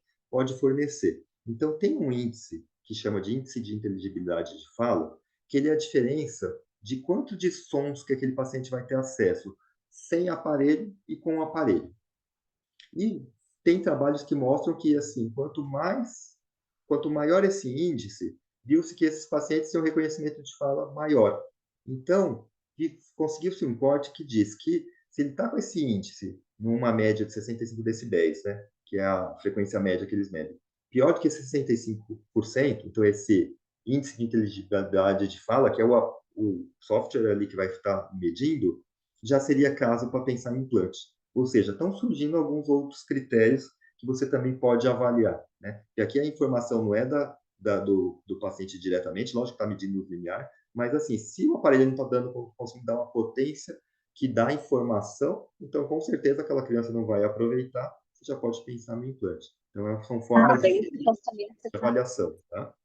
fornecer. Então, tem um índice que chama de índice de inteligibilidade de fala, que ele é a diferença de quanto de sons que aquele paciente vai ter acesso sem aparelho e com aparelho. E tem trabalhos que mostram que, assim, quanto maior esse índice, viu-se que esses pacientes têm um reconhecimento de fala maior. Então, conseguiu-se um corte que diz que se ele está com esse índice numa média de 65 decibéis, né, que é a frequência média que eles medem, pior do que 65%, então esse índice de inteligibilidade de fala, que é o software ali que vai estar medindo, já seria caso para pensar em implante. Ou seja, estão surgindo alguns outros critérios que você também pode avaliar, né? E aqui a informação não é do paciente diretamente, lógico que está medindo o limiar, mas assim, se o aparelho não está conseguindo dar uma potência que dá informação, então com certeza aquela criança não vai aproveitar, você já pode pensar no implante. Então, são formas de avaliação, tá?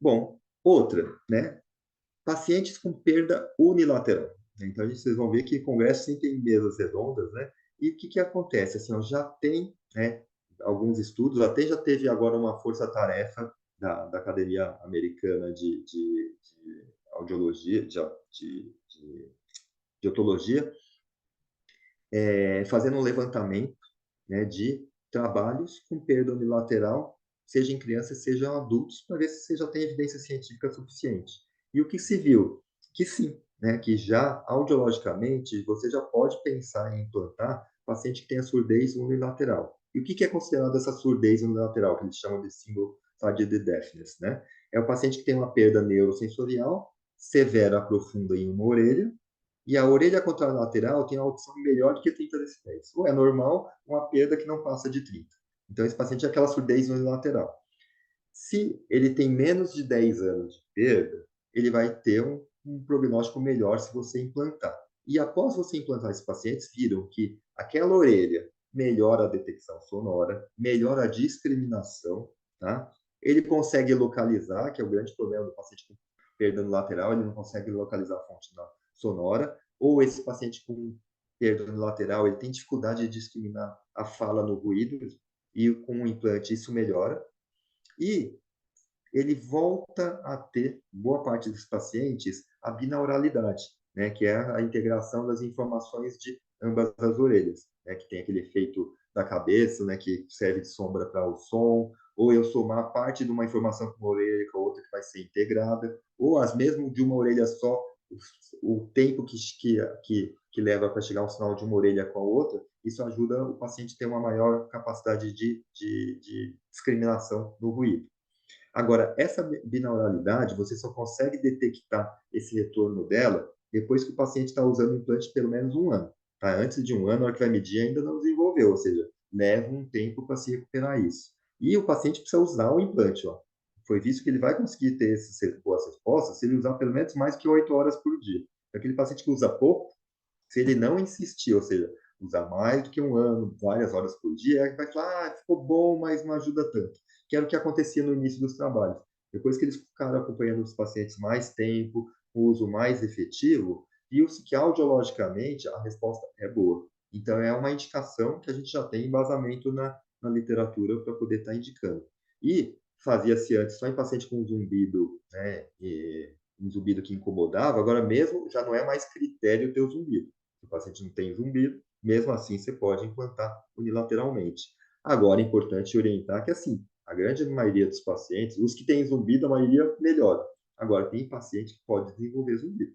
Bom, outra, né? Pacientes com perda unilateral. Então, vocês vão ver que congresso sempre tem mesas redondas, né? E o que acontece? Assim, ó, já tem, né, alguns estudos, até já teve agora uma força-tarefa da Academia Americana de Audiologia, de Otologia, fazendo um levantamento, né, de trabalhos com perda unilateral, seja em crianças, seja em adultos, para ver se você já tem evidência científica suficiente. E o que se viu? Que sim, né, que já audiologicamente você já pode pensar em implantar paciente que tenha surdez unilateral. E o que é considerado essa surdez unilateral, que eles chamam de single-sided deafness, né? É o paciente que tem uma perda neurosensorial severa, profunda em uma orelha, e a orelha contralateral tem uma audição melhor do que 30 decibéis. Ou é normal, uma perda que não passa de 30. Então, esse paciente é aquela surdez unilateral. Se ele tem menos de 10 anos de perda, ele vai ter um prognóstico melhor se você implantar. E após você implantar esses pacientes, viram que aquela orelha melhora a detecção sonora, melhora a discriminação, tá? Ele consegue localizar, que é o grande problema do paciente com perda no lateral, ele não consegue localizar a fonte sonora, ou esse paciente com perda no lateral, ele tem dificuldade de discriminar a fala no ruído, e com o implante isso melhora. E ele volta a ter, boa parte dos pacientes, a binauralidade, né, que é a integração das informações de ambas as orelhas, né, que tem aquele efeito da cabeça, né, que serve de sombra para o som, ou eu somar parte de uma informação com uma orelha com a outra que vai ser integrada, ou as mesmo de uma orelha só, o tempo que leva para chegar um sinal de uma orelha com a outra, isso ajuda o paciente a ter uma maior capacidade de discriminação do ruído. Agora, essa binauralidade, você só consegue detectar esse retorno dela depois que o paciente está usando o implante pelo menos um ano. Tá? Antes de um ano, a hora que vai medir ainda não desenvolveu, ou seja, leva um tempo para se recuperar isso. E o paciente precisa usar o implante. Ó. Foi visto que ele vai conseguir ter essas boas respostas se ele usar pelo menos mais que 8 horas por dia. Aquele paciente que usa pouco, se ele não insistir, ou seja, usar mais do que um ano, várias horas por dia, é que vai falar, ficou bom, mas não ajuda tanto. Que era o que acontecia no início dos trabalhos. Depois que eles ficaram acompanhando os pacientes mais tempo, o uso mais efetivo, viu-se que audiologicamente a resposta é boa. Então, é uma indicação que a gente já tem embasamento na literatura para poder estar indicando. E fazia-se antes só em paciente com zumbido, né, um zumbido que incomodava, agora mesmo já não é mais critério ter o zumbido. Se o paciente não tem zumbido, mesmo assim você pode implantar unilateralmente. Agora, é importante orientar que, assim, a grande maioria dos pacientes, os que têm zumbido, a maioria melhora. Agora, tem paciente que pode desenvolver zumbido.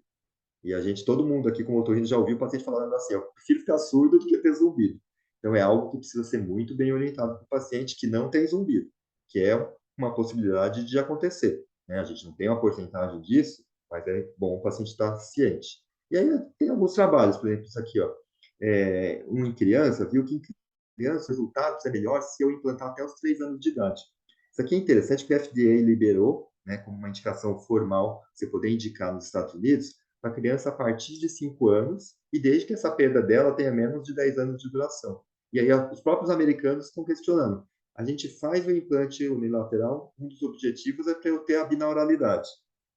E a gente, todo mundo aqui com otorrino já ouviu o paciente falando assim, eu prefiro ficar surdo do que ter zumbido. Então, é algo que precisa ser muito bem orientado para o paciente que não tem zumbido, que é uma possibilidade de acontecer. Né? A gente não tem uma porcentagem disso, mas é bom o paciente estar ciente. E aí tem alguns trabalhos, por exemplo, isso aqui, ó. Um em criança, viu que em criança o resultado é melhor se eu implantar até os 3 anos de idade. Isso aqui é interessante que o FDA liberou, né, como uma indicação formal, você poder indicar nos Estados Unidos, para criança a partir de 5 anos, e desde que essa perda dela tenha menos de 10 anos de duração. E aí os próprios americanos estão questionando. A gente faz o implante unilateral, um dos objetivos é para eu ter a binauralidade.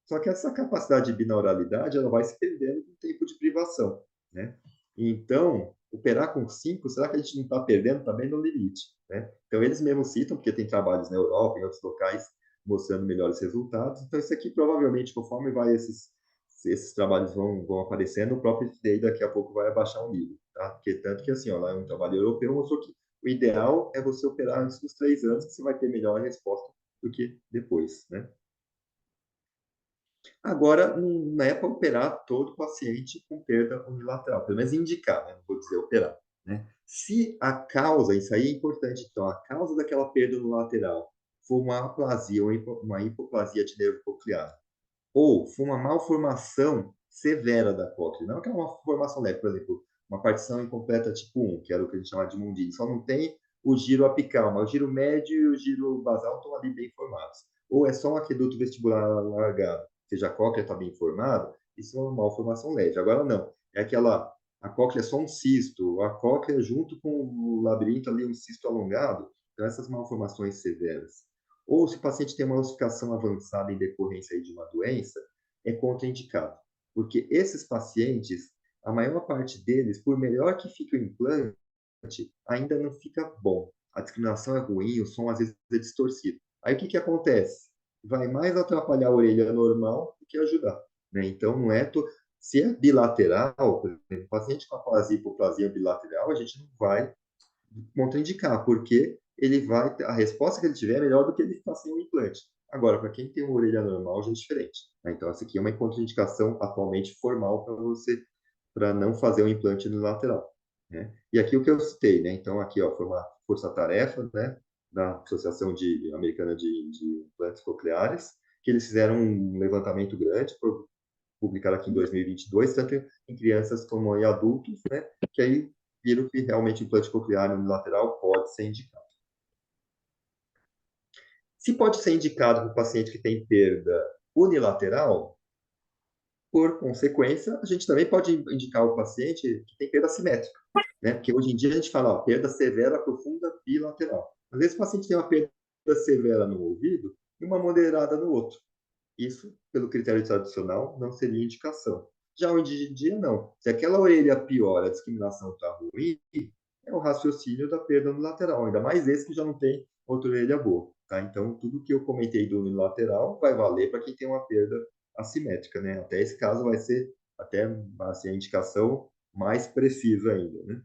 Só que essa capacidade de binauralidade, ela vai se perdendo com o tempo de privação, né? Então, operar com 5, será que a gente não está perdendo também no limite, né? Então, eles mesmos citam, porque tem trabalhos na Europa, em outros locais, mostrando melhores resultados. Então, isso aqui, provavelmente, conforme vai esses trabalhos vão aparecendo, o próprio FDA daqui a pouco vai abaixar o nível, tá? Porque tanto que, assim, ó, lá é um trabalho europeu, mostrou que o ideal é você operar antes dos 3 anos, que você vai ter melhor resposta do que depois, né? Agora, não é para operar todo paciente com perda unilateral, pelo menos indicar, né? Não vou dizer operar, né? Se a causa, isso aí é importante, então, a causa daquela perda unilateral for uma aplasia ou uma hipoplasia de nervo coclear, ou for uma malformação severa da cóclea, não aquela uma formação leve, por exemplo, uma partição incompleta tipo 1, que era o que a gente chama de Mondini, só não tem o giro apical, mas o giro médio e o giro basal estão ali bem formados. Ou é só um aqueduto vestibular alargado, seja a cóclea está bem formada, isso é uma malformação leve. Agora não, é aquela, a cóclea é só um cisto, a cóclea junto com o labirinto ali, um cisto alongado, então essas malformações severas. Ou se o paciente tem uma ossificação avançada em decorrência de uma doença, é contraindicado. Porque esses pacientes, a maior parte deles, por melhor que fique o implante, ainda não fica bom. A discriminação é ruim, o som às vezes é distorcido. Aí o que, que acontece? Vai mais atrapalhar a orelha normal do que ajudar, né? Então, não é... Se é bilateral, por exemplo, paciente com aplasia e hipoplasia bilateral, a gente não vai contraindicar, porque ele vai, a resposta que ele tiver é melhor do que ele ficar sem o implante. Agora, para quem tem uma orelha normal, já é diferente, né? Então, essa aqui é uma contraindicação atualmente formal para você, para não fazer o implante no lateral, né? E aqui o que eu citei, né? Então, aqui, ó, foi uma força-tarefa, né? Da Associação Americana de Implantes Cocleares, que eles fizeram um levantamento grande, publicaram aqui em 2022, tanto em crianças como em adultos, né? Que aí viram que realmente o implante coclear unilateral pode ser indicado. Se pode ser indicado para o paciente que tem perda unilateral, por consequência, a gente também pode indicar o paciente que tem perda simétrica, né? Porque hoje em dia a gente fala, ó, perda severa profunda bilateral. Às vezes o paciente tem uma perda severa no ouvido e uma moderada no outro. Isso, pelo critério tradicional, não seria indicação. Já hoje em dia, não. Se aquela orelha piora, a discriminação está ruim, é o raciocínio da perda unilateral, ainda mais esse que já não tem outra orelha boa. Tá? Então, tudo que eu comentei do unilateral vai valer para quem tem uma perda assimétrica. Né? Até esse caso vai ser até assim, a indicação mais precisa ainda. Né?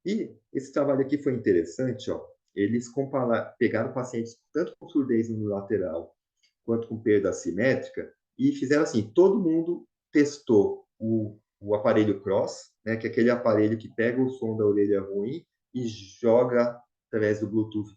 E esse trabalho aqui foi interessante. Ó. Eles pegaram pacientes tanto com surdez unilateral quanto com perda assimétrica, e fizeram assim, todo mundo testou o aparelho Cross, né, que é aquele aparelho que pega o som da orelha ruim e joga através do Bluetooth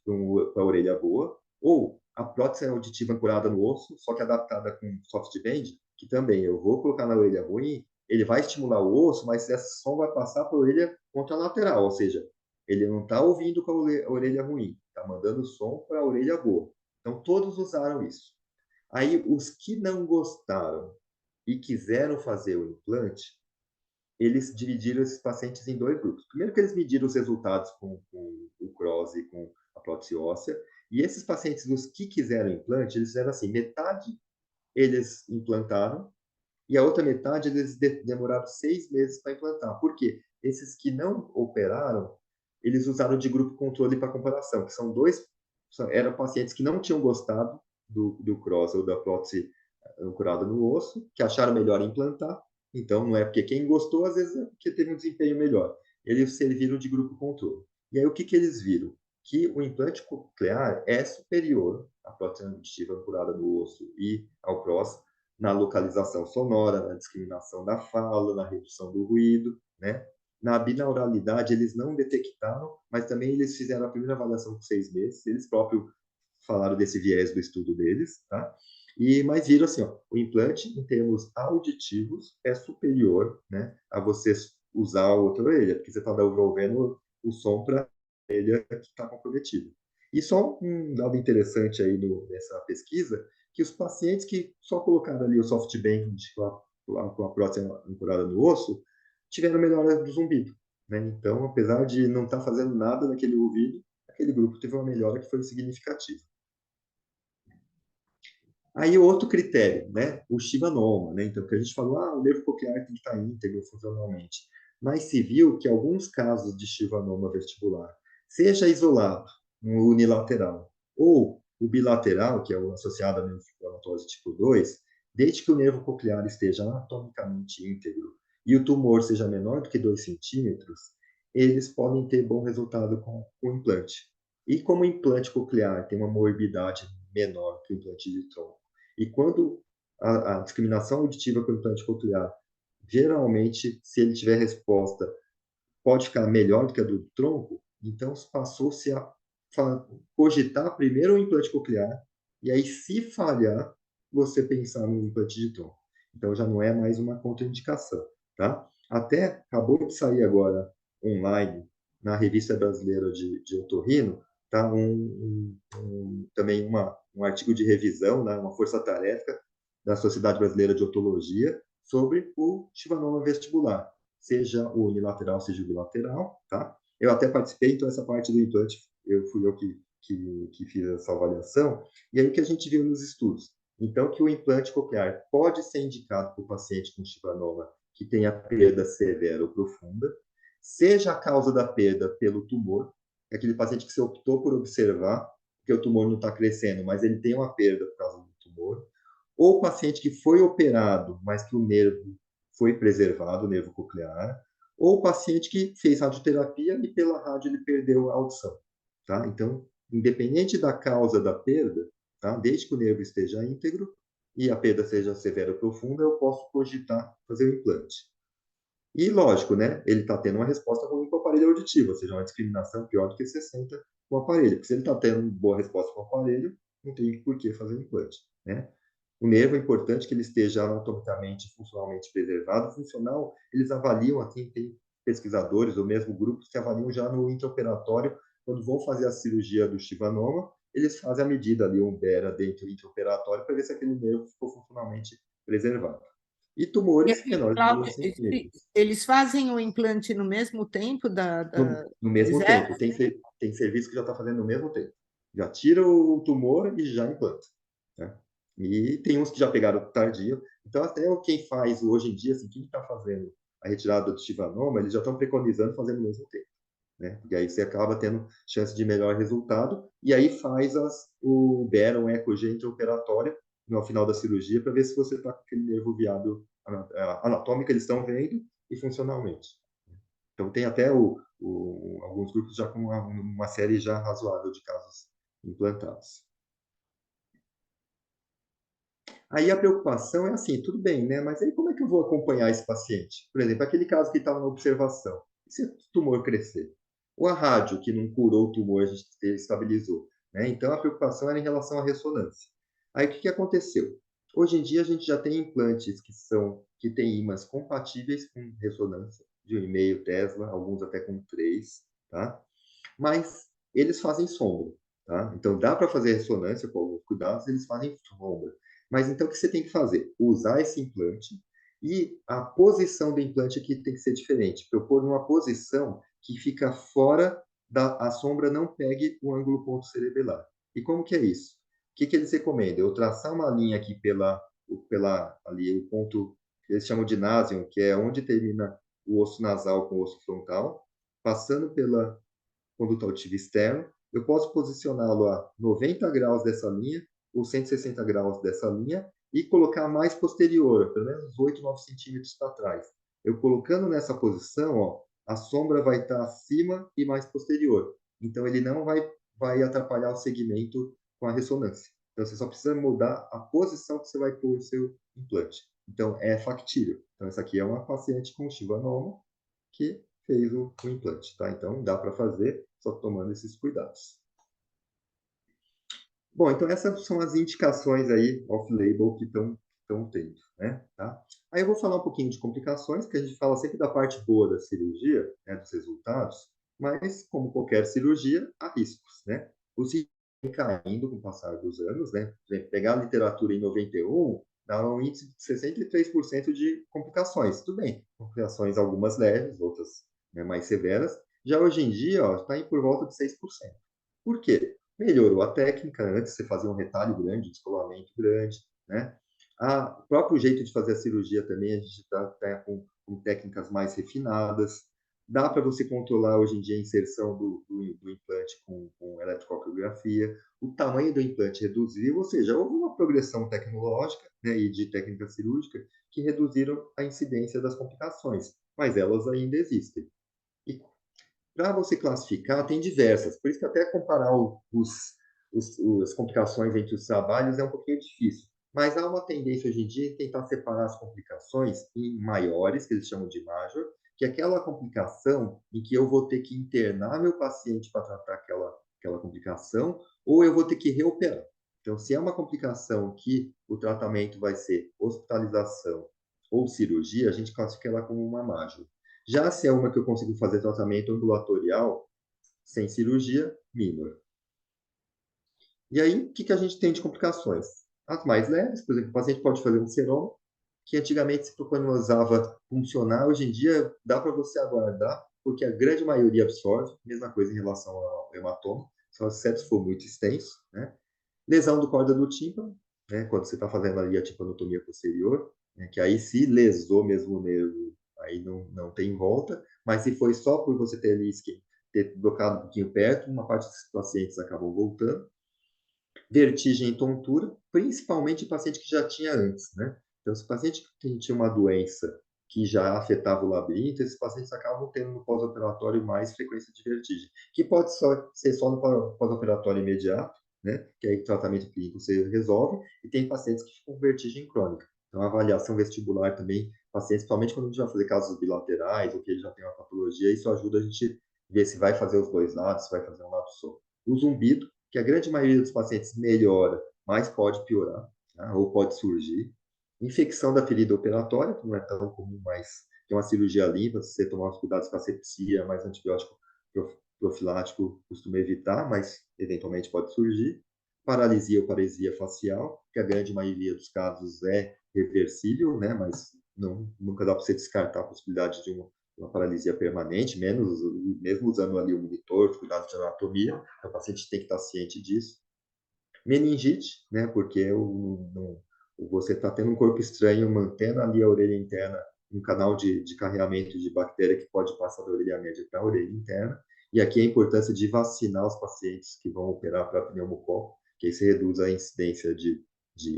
para a orelha boa, ou a prótese auditiva ancorada no osso, só que adaptada com softband, que também eu vou colocar na orelha ruim, ele vai estimular o osso, mas esse som vai passar para a orelha contralateral, ou seja, ele não está ouvindo com a orelha ruim, está mandando som para a orelha boa. Então, todos usaram isso. Aí, os que não gostaram e quiseram fazer o implante, eles dividiram esses pacientes em dois grupos. Primeiro que eles mediram os resultados com o Cross e com a prótese óssea, e esses pacientes, os que quiseram implante, eles fizeram assim, metade eles implantaram, e a outra metade eles demoraram 6 meses para implantar. Por quê? Esses que não operaram, eles usaram de grupo controle para comparação, que são eram pacientes que não tinham gostado do cross ou da prótese ancorada no osso, que acharam melhor implantar. Então, não é porque quem gostou, às vezes é porque teve um desempenho melhor. Eles serviram de grupo controle. E aí, o que, que eles viram? Que o implante coclear é superior à prótese auditiva ancorada no osso e ao cross na localização sonora, na discriminação da fala, na redução do ruído, né? Na binauralidade, eles não detectaram, mas também eles fizeram a primeira avaliação com 6 meses, eles próprios falaram desse viés do estudo deles, tá? Mas viram assim, ó, o implante, em termos auditivos, é superior, né, a você usar a outra orelha, porque você está devolvendo o som para orelha que está comprometida. E só um dado interessante aí nessa pesquisa, que os pacientes que só colocaram ali o SoftBand com a prótese ancorada no osso, tiveram melhora do zumbido, né? Então, apesar de não estar fazendo nada naquele ouvido, aquele grupo teve uma melhora que foi significativa. Aí, outro critério, né? O Chivanoma, né? Então, que a gente falou, o nervo coclear tem que estar íntegro funcionalmente. Mas se viu que alguns casos de Chivanoma vestibular, seja isolado, um unilateral, ou o bilateral, que é o associado à neurofibromatosis tipo 2, desde que o nervo coclear esteja anatomicamente íntegro e o tumor seja menor do que 2 centímetros, eles podem ter bom resultado com o implante. E como o implante coclear tem uma morbidade menor que o implante de tronco, e quando a discriminação auditiva com o implante coclear, geralmente, se ele tiver resposta, pode ficar melhor do que a do tronco, então passou-se a cogitar primeiro o implante coclear, e aí, se falhar, você pensar no implante de tronco. Então, já não é mais uma contraindicação, tá? Até acabou de sair agora online, na Revista Brasileira de Otorrino, tá? Também um artigo de revisão, né? Uma força-tarefa da Sociedade Brasileira de Otologia sobre o chivanoma vestibular, seja o unilateral, seja o bilateral, tá? Eu até participei, então essa parte do implante, fui eu que fiz essa avaliação, e aí o que a gente viu nos estudos? Então, que o implante coclear pode ser indicado para o paciente com chivanoma que tenha perda severa ou profunda, seja a causa da perda pelo tumor, aquele paciente que você optou por observar, porque o tumor não está crescendo, mas ele tem uma perda por causa do tumor, ou o paciente que foi operado, mas que o nervo foi preservado, o nervo coclear, ou o paciente que fez radioterapia e pela rádio ele perdeu a audição, tá? Então, independente da causa da perda, tá? Desde que o nervo esteja íntegro e a perda seja severa ou profunda, eu posso cogitar fazer o implante. E lógico, né? Ele está tendo uma resposta ruim com o aparelho auditivo, ou seja, uma discriminação pior do que 60 com o aparelho. Porque se ele está tendo boa resposta com o aparelho, não tem por que fazer implante, né? O nervo é importante que ele esteja anatomicamente e funcionalmente preservado. Funcional, eles avaliam, assim, tem pesquisadores ou mesmo grupos que avaliam já no intraoperatório, quando vão fazer a cirurgia do chivanoma, eles fazem a medida ali, um BERA dentro do intraoperatório, para ver se aquele nervo ficou funcionalmente preservado. E tumores menores de 2 Cláudia, centímetros. eles fazem o implante no mesmo tempo No do mesmo exame? tempo. Tem serviço que já está fazendo no mesmo tempo. Já tira o tumor e já implanta, né? E tem uns que já pegaram tardio. Então, até quem faz hoje em dia, assim, quem está fazendo a retirada do chivanoma, eles já estão preconizando fazer no mesmo tempo, né? Porque aí você acaba tendo chance de melhor resultado. E aí faz o BERA, um ECOG intraoperatório, no final da cirurgia, para ver se você está com aquele nervo viável anatômico, eles estão vendo, e funcionalmente. Então, tem até alguns grupos já com uma série já razoável de casos implantados. Aí a preocupação é assim, tudo bem, né? Mas aí como é que eu vou acompanhar esse paciente? Por exemplo, aquele caso que estava na observação. E se o tumor crescer? Ou a rádio, que não curou o tumor, a gente estabilizou, né? Então, a preocupação era em relação à ressonância. Aí, o que aconteceu? Hoje em dia, a gente já tem implantes que têm ímãs compatíveis com ressonância, de 1,5 Tesla, alguns até com 3, tá? Mas eles fazem sombra, tá? Então, dá para fazer ressonância com alguns cuidados, eles fazem sombra. Mas então, o que você tem que fazer? Usar esse implante, e a posição do implante aqui tem que ser diferente. Para eu pôr numa posição que fica fora a sombra não pegue o ângulo ponto cerebelar. E como que é isso? O que eles recomendam? Eu traçar uma linha aqui ali, o ponto que eles chamam de násium, que é onde termina o osso nasal com o osso frontal, passando pela conduto auditivo externo, eu posso posicioná-lo a 90 graus dessa linha, ou 160 graus dessa linha, e colocar mais posterior, pelo menos 8, 9 centímetros para trás. Eu colocando nessa posição, ó, a sombra vai estar acima e mais posterior. Então, ele não vai atrapalhar o segmento com a ressonância. Então, você só precisa mudar a posição que você vai pôr o seu implante. Então, é factível. Então, essa aqui é uma paciente com chivanoma que fez o implante, tá? Então, dá para fazer, só tomando esses cuidados. Bom, então essas são as indicações aí off-label que estão tendo, né? Tá? Aí eu vou falar um pouquinho de complicações, que a gente fala sempre da parte boa da cirurgia, né, dos resultados, Mas, como qualquer cirurgia, há riscos, né? Os riscos vêm caindo com o passar dos anos, né? Por exemplo, pegar a literatura em 91, dá um índice de 63% de complicações. Tudo bem, complicações algumas leves, outras, né, mais severas. Já hoje em dia, está em por volta de 6%. Por quê? Melhorou a técnica, antes você fazia um retalho grande, um descolamento grande, né? O próprio jeito de fazer a cirurgia também, a gente está com técnicas mais refinadas. Dá para você controlar hoje em dia a inserção do implante com eletrocardiografia. O tamanho do implante reduziu, ou seja, houve uma progressão tecnológica, né, e de técnica cirúrgica que reduziram a incidência das complicações, mas elas ainda existem. E para você classificar, tem diversas. Por isso que até comparar as complicações entre os trabalhos é um pouquinho difícil. Mas há uma tendência hoje em dia em tentar separar as complicações em maiores, que eles chamam de major, que é aquela complicação em que eu vou ter que internar meu paciente para tratar aquela complicação, ou eu vou ter que reoperar. Então, se é uma complicação que o tratamento vai ser hospitalização ou cirurgia, a gente classifica ela como uma major. Já se é uma que eu consigo fazer tratamento ambulatorial, sem cirurgia, minor. E aí, o que a gente tem de complicações? As mais leves, por exemplo, o paciente pode fazer um seroma, que antigamente se preconizava funcionar, hoje em dia dá para você aguardar, porque a grande maioria absorve, mesma coisa em relação ao hematoma, só exceto se for muito extenso, né? Lesão do córda do tímpano, né? Quando você está fazendo ali a timpanotomia posterior, né? Que aí se lesou mesmo o nervo, aí não tem volta, mas se foi só por você ter ali ter tocado um pouquinho perto, uma parte dos pacientes acabam voltando. Vertigem e tontura, principalmente em paciente que já tinha antes, né? Então, se o paciente tinha uma doença que já afetava o labirinto, esses pacientes acabam tendo no pós-operatório mais frequência de vertigem, que pode ser só no pós-operatório imediato, né? Que aí o tratamento clínico você resolve, e tem pacientes que ficam com vertigem crônica. Então, a avaliação vestibular também, pacientes, principalmente quando a gente vai fazer casos bilaterais, ou que ele já tem uma patologia, isso ajuda a gente ver se vai fazer os dois lados, se vai fazer um lado só. O zumbido, que a grande maioria dos pacientes melhora, mas pode piorar, tá? Ou pode surgir. Infecção da ferida operatória, que não é tão comum, mas tem uma cirurgia limpa, se você tomar os cuidados com a sepsia, mais antibiótico profilático costuma evitar, mas eventualmente pode surgir. Paralisia ou paresia facial, que a grande maioria dos casos é reversível, né? Mas nunca dá para você descartar a possibilidade de uma paralisia permanente, mesmo usando ali o monitor, os cuidados de anatomia, o paciente tem que estar ciente disso. Meningite, né, porque você está tendo um corpo estranho, mantendo ali a orelha interna, um canal de carreamento de bactéria que pode passar da orelha média para a orelha interna. E aqui a importância de vacinar os pacientes que vão operar para pneumococo, que aí se reduz a incidência de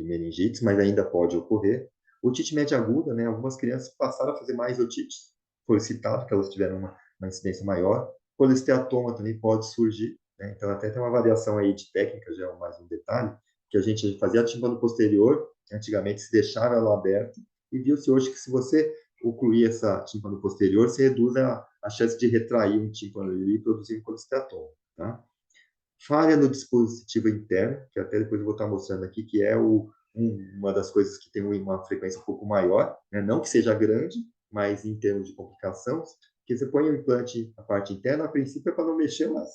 meningites, mas ainda pode ocorrer. Otite média aguda, né, algumas crianças passaram a fazer mais otites, foi citado que elas tiveram uma incidência maior. Colesteatoma também pode surgir, né? Então, até tem uma variação aí de técnica, já é mais um detalhe, que a gente fazia tímpano posterior, antigamente se deixava ela aberta, e viu-se hoje que se você ocluir essa tímpano posterior, você reduz a chance de retrair um tímpano ali e produzir um colesteatoma, tá? Falha no dispositivo interno, que até depois eu vou estar mostrando aqui, que é uma das coisas que tem uma frequência um pouco maior, né? Não que seja grande, mas em termos de complicação, que você põe o implante na parte interna, a princípio é para não mexer mais.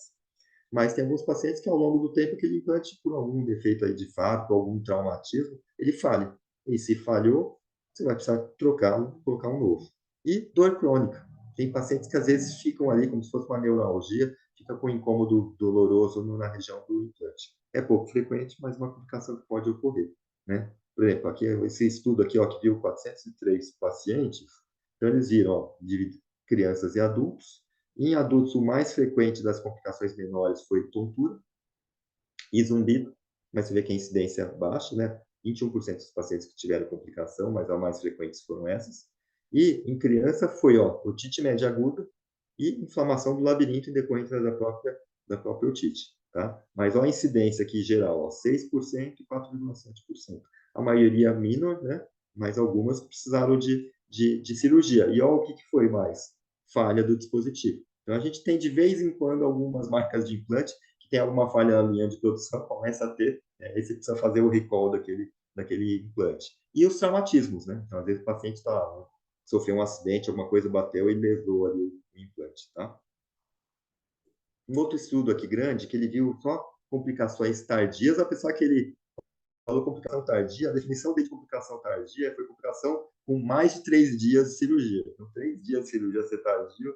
Mas tem alguns pacientes que ao longo do tempo aquele implante, por algum defeito aí de fábrica, algum traumatismo, ele falha. E se falhou, você vai precisar trocá-lo, colocar um novo. E dor crônica. Tem pacientes que às vezes ficam ali como se fosse uma neuralgia, fica com incômodo doloroso na região do implante. É pouco frequente, mas uma complicação que pode ocorrer, né? Por exemplo, aqui esse estudo aqui, ó, que viu 403 pacientes, então eles viram, ó, de crianças e adultos. Em adultos, o mais frequente das complicações menores foi tontura e zumbido, mas você vê que a incidência é baixa, né? 21% dos pacientes que tiveram complicação, mas as mais frequentes foram essas. E em criança foi, ó, otite média aguda e inflamação do labirinto em decorrência da própria otite, tá? Mas ó, a incidência aqui geral, ó, 6% e 4,7%. A maioria minor, né? Mas algumas precisaram de cirurgia. E ó, o que foi mais? Falha do dispositivo. Então, a gente tem de vez em quando algumas marcas de implante que tem alguma falha na linha de produção, começa a ter, aí você precisa fazer o recall daquele implante. E os traumatismos, né? Então, às vezes o paciente sofreu um acidente, alguma coisa bateu e lesou ali o implante, tá? um outro estudo aqui grande, que ele viu só complicações tardias, apesar que ele falou complicação tardia, a definição dele de complicação tardia foi complicação com mais de 3 dias de cirurgia. Então, 3 dias de cirurgia ser tardio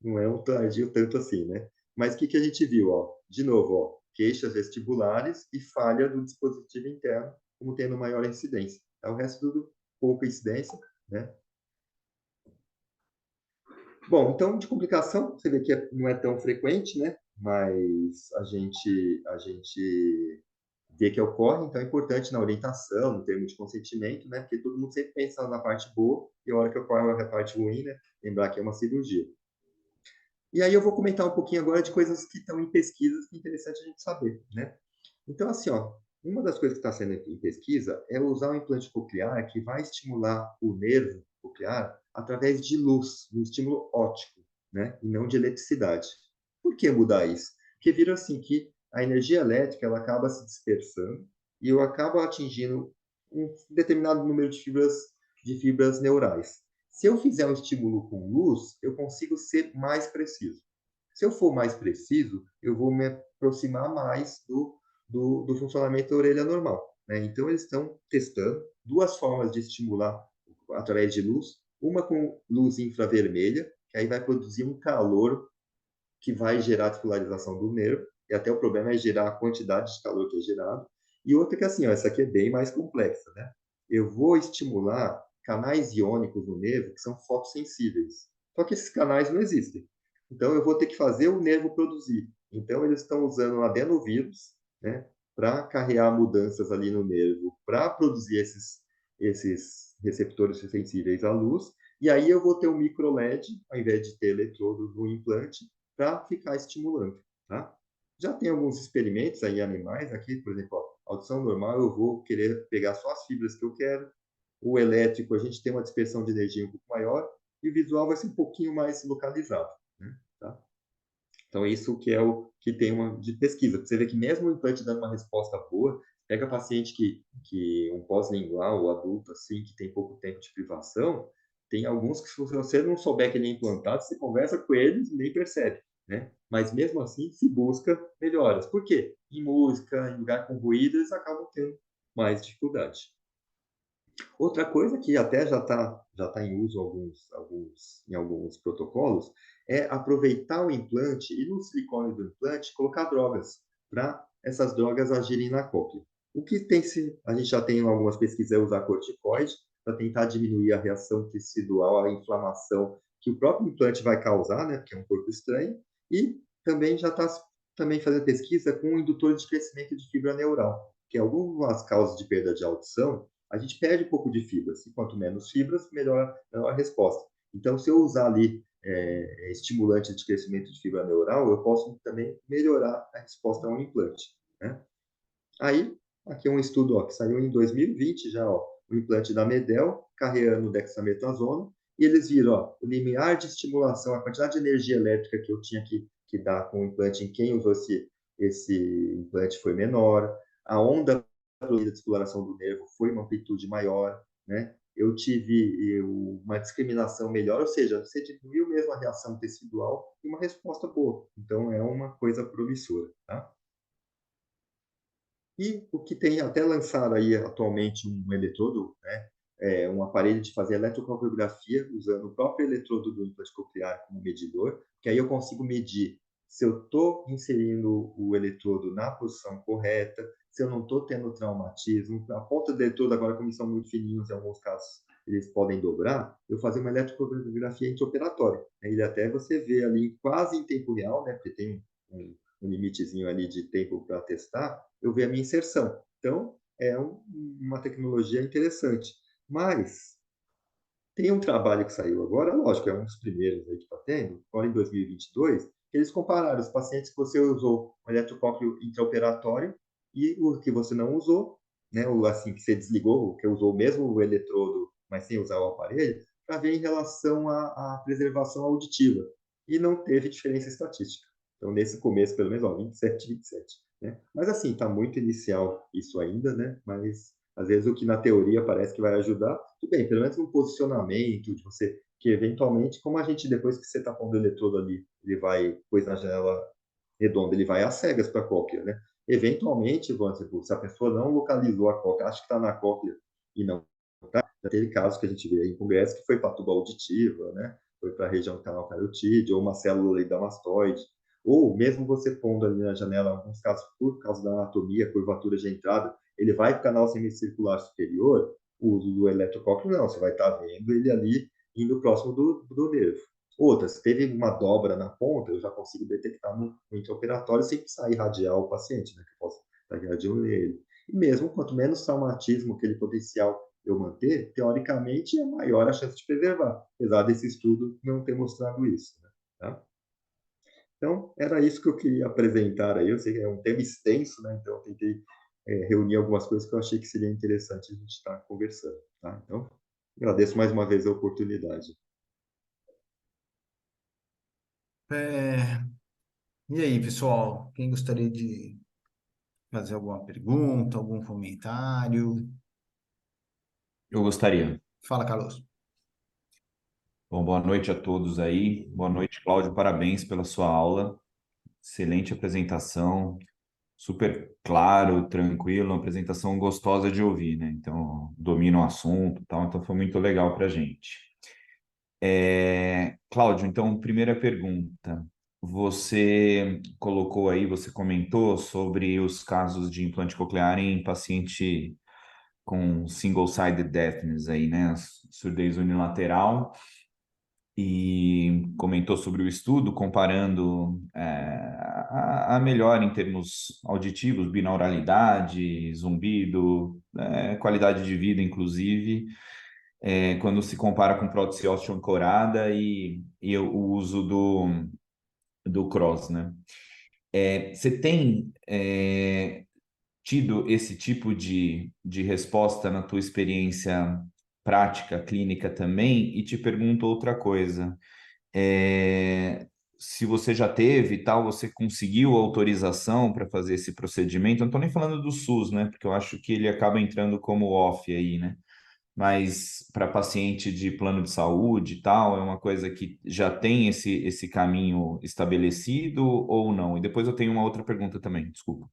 não é um tardio tanto assim, né? Mas o que a gente viu? Ó? De novo, ó, queixas vestibulares e falha do dispositivo interno, como tendo maior incidência. Tá? O resto tudo pouca incidência, né? Bom, então, de complicação, você vê que não é tão frequente, né? Mas a gente vê que ocorre, então é importante na orientação, no termo de consentimento, né? Porque todo mundo sempre pensa na parte boa e a hora que ocorre a parte ruim, né? Lembrar que é uma cirurgia. E aí eu vou comentar um pouquinho agora de coisas que estão em pesquisas que é interessante a gente saber, né? Então, assim, ó, uma das coisas que está sendo em pesquisa é usar um implante coclear que vai estimular o nervo coclear através de luz, um estímulo óptico, né? E não de eletricidade. Por que mudar isso? Porque vira assim que a energia elétrica ela acaba se dispersando e eu acabo atingindo um determinado número de fibras neurais. Se eu fizer um estímulo com luz, eu consigo ser mais preciso. Se eu for mais preciso, eu vou me aproximar mais do funcionamento da orelha normal. Né? Então, eles estão testando duas formas de estimular através de luz. Uma com luz infravermelha, que aí vai produzir um calor que vai gerar a vascularização do nervo, e até o problema é gerar a quantidade de calor que é gerado. E outra que assim, ó, essa aqui é bem mais complexa, né? Eu vou estimular canais iônicos no nervo que são fotossensíveis. Só que esses canais não existem. Então eu vou ter que fazer o nervo produzir. Então eles estão usando adenovírus, né, para carregar mudanças ali no nervo, para produzir esses receptores sensíveis à luz. E aí eu vou ter um micro LED, ao invés de ter eletrodo no implante, para ficar estimulando, tá? Já tem alguns experimentos aí em animais, aqui, por exemplo, ó, audição normal, eu vou querer pegar só as fibras que eu quero, o elétrico, a gente tem uma dispersão de energia um pouco maior, e o visual vai ser um pouquinho mais localizado, né? Tá? Então, isso que é o que tem uma de pesquisa. Você vê que mesmo o implante dando uma resposta boa, pega paciente que um pós-lingual, ou adulto, assim, que tem pouco tempo de privação, tem alguns que, se você não souber que ele é implantado, você conversa com eles e nem percebe, né? Mas, mesmo assim, se busca melhoras. Por quê? Em música, em lugar com ruído, eles acabam tendo mais dificuldade. Outra coisa que até já tá em uso em alguns protocolos é aproveitar o implante e no silicone do implante colocar drogas para essas drogas agirem na cóclea. O que tem se a gente já tem em algumas pesquisas é usar corticoide para tentar diminuir a reação tecidual, a inflamação que o próprio implante vai causar, né, porque é um corpo estranho, e também já está também fazendo pesquisa com indutores de crescimento de fibra neural, que algumas causas de perda de audição a gente perde um pouco de fibras. E quanto menos fibras, melhor a resposta. Então, se eu usar ali estimulante de crescimento de fibra neural, eu posso também melhorar a resposta a um implante. Né? Aí, aqui é um estudo ó, que saiu em 2020 já, ó, o implante da Medel, carreando dexametasona, e eles viram ó, o limiar de estimulação, a quantidade de energia elétrica que eu tinha que dar com o implante em quem usou esse implante foi menor, a onda de exploração do nervo foi uma amplitude maior, né? Eu tive uma discriminação melhor, ou seja, você diminuiu mesmo a reação tecidual e uma resposta boa. Então, é uma coisa promissora, tá? E o que tem até lançado aí atualmente um eletrodo, né? Um aparelho de fazer eletrocardiografia usando o próprio eletrodo do implante coclear como medidor, que aí eu consigo medir se eu estou inserindo o eletrodo na posição correta, se eu não estou tendo traumatismo. A ponta do eletrodo, agora, como são muito fininhos, em alguns casos, eles podem dobrar, eu fazer uma eletrocardiografia intraoperatória. Ele até você vê ali quase em tempo real, né? Porque tem um limitezinho ali de tempo para testar, eu ver a minha inserção. Então, é uma tecnologia interessante. Mas tem um trabalho que saiu agora, lógico, é um dos primeiros aí que está tendo, agora em 2022, que eles compararam os pacientes que você usou o eletrocócleo intraoperatório e o que você não usou, né, o assim que você desligou, o que usou mesmo o eletrodo, mas sem usar o aparelho, para ver em relação à preservação auditiva. E não teve diferença estatística. Então, nesse começo, pelo menos, ó, 27, 27. Né? Mas assim, está muito inicial isso ainda, né? Mas às vezes o que na teoria parece que vai ajudar, tudo bem, pelo menos no posicionamento de você, que eventualmente, como a gente, depois que você está pondo o eletrodo ali, ele vai pôs na janela redondo, ele vai às cegas para a cóclea, né? Eventualmente, por exemplo, se a pessoa não localizou a cóclea, acha que está na cóclea e não tá, já teve casos que a gente vê aí em congresso que foi para a tuba auditiva, né? Foi para a região do canal carotídeo, ou uma célula ali da mastoide, ou mesmo você pondo ali na janela, em alguns casos, por causa da anatomia, curvatura de entrada, ele vai para o canal semicircular superior, o uso do eletrocócleo não, você vai estar vendo ele ali indo próximo do nervo. Outra, se teve uma dobra na ponta, eu já consigo detectar no intraoperatório sem precisar irradiar o paciente, né? Que eu posso estar irradiando ele. E mesmo quanto menos traumatismo, aquele potencial eu manter, teoricamente é maior a chance de preservar, apesar desse estudo não ter mostrado isso, né? Tá? Então, era isso que eu queria apresentar aí. Eu sei que é um tema extenso, né? Então, eu tentei reunir algumas coisas que eu achei que seria interessante a gente estar conversando, tá? Então, agradeço mais uma vez a oportunidade. É, e aí, pessoal, quem gostaria de fazer alguma pergunta, algum comentário? Eu gostaria. Fala, Carlos. Bom, boa noite a todos aí. Boa noite, Cláudio. Parabéns pela sua aula. Excelente apresentação. Super claro, tranquilo, uma apresentação gostosa de ouvir, né? Então, domina o assunto e tal. Então, foi muito legal para a gente. Cláudio, então, primeira pergunta. Você colocou aí, você comentou sobre os casos de implante coclear em paciente com single-sided deafness aí, né? Surdez unilateral. E comentou sobre o estudo, comparando a melhor em termos auditivos, binauralidade, zumbido, qualidade de vida, inclusive, quando se compara com prótese óssea ancorada e o uso do cross, né? Você tem tido esse tipo de resposta na tua experiência prática, clínica também? E te pergunto outra coisa. Se você já teve e tal, você conseguiu autorização para fazer esse procedimento? Eu não estou nem falando do SUS, né? Porque eu acho que ele acaba entrando como off aí, né? Mas para paciente de plano de saúde e tal, é uma coisa que já tem esse caminho estabelecido ou não? E depois eu tenho uma outra pergunta também, desculpa.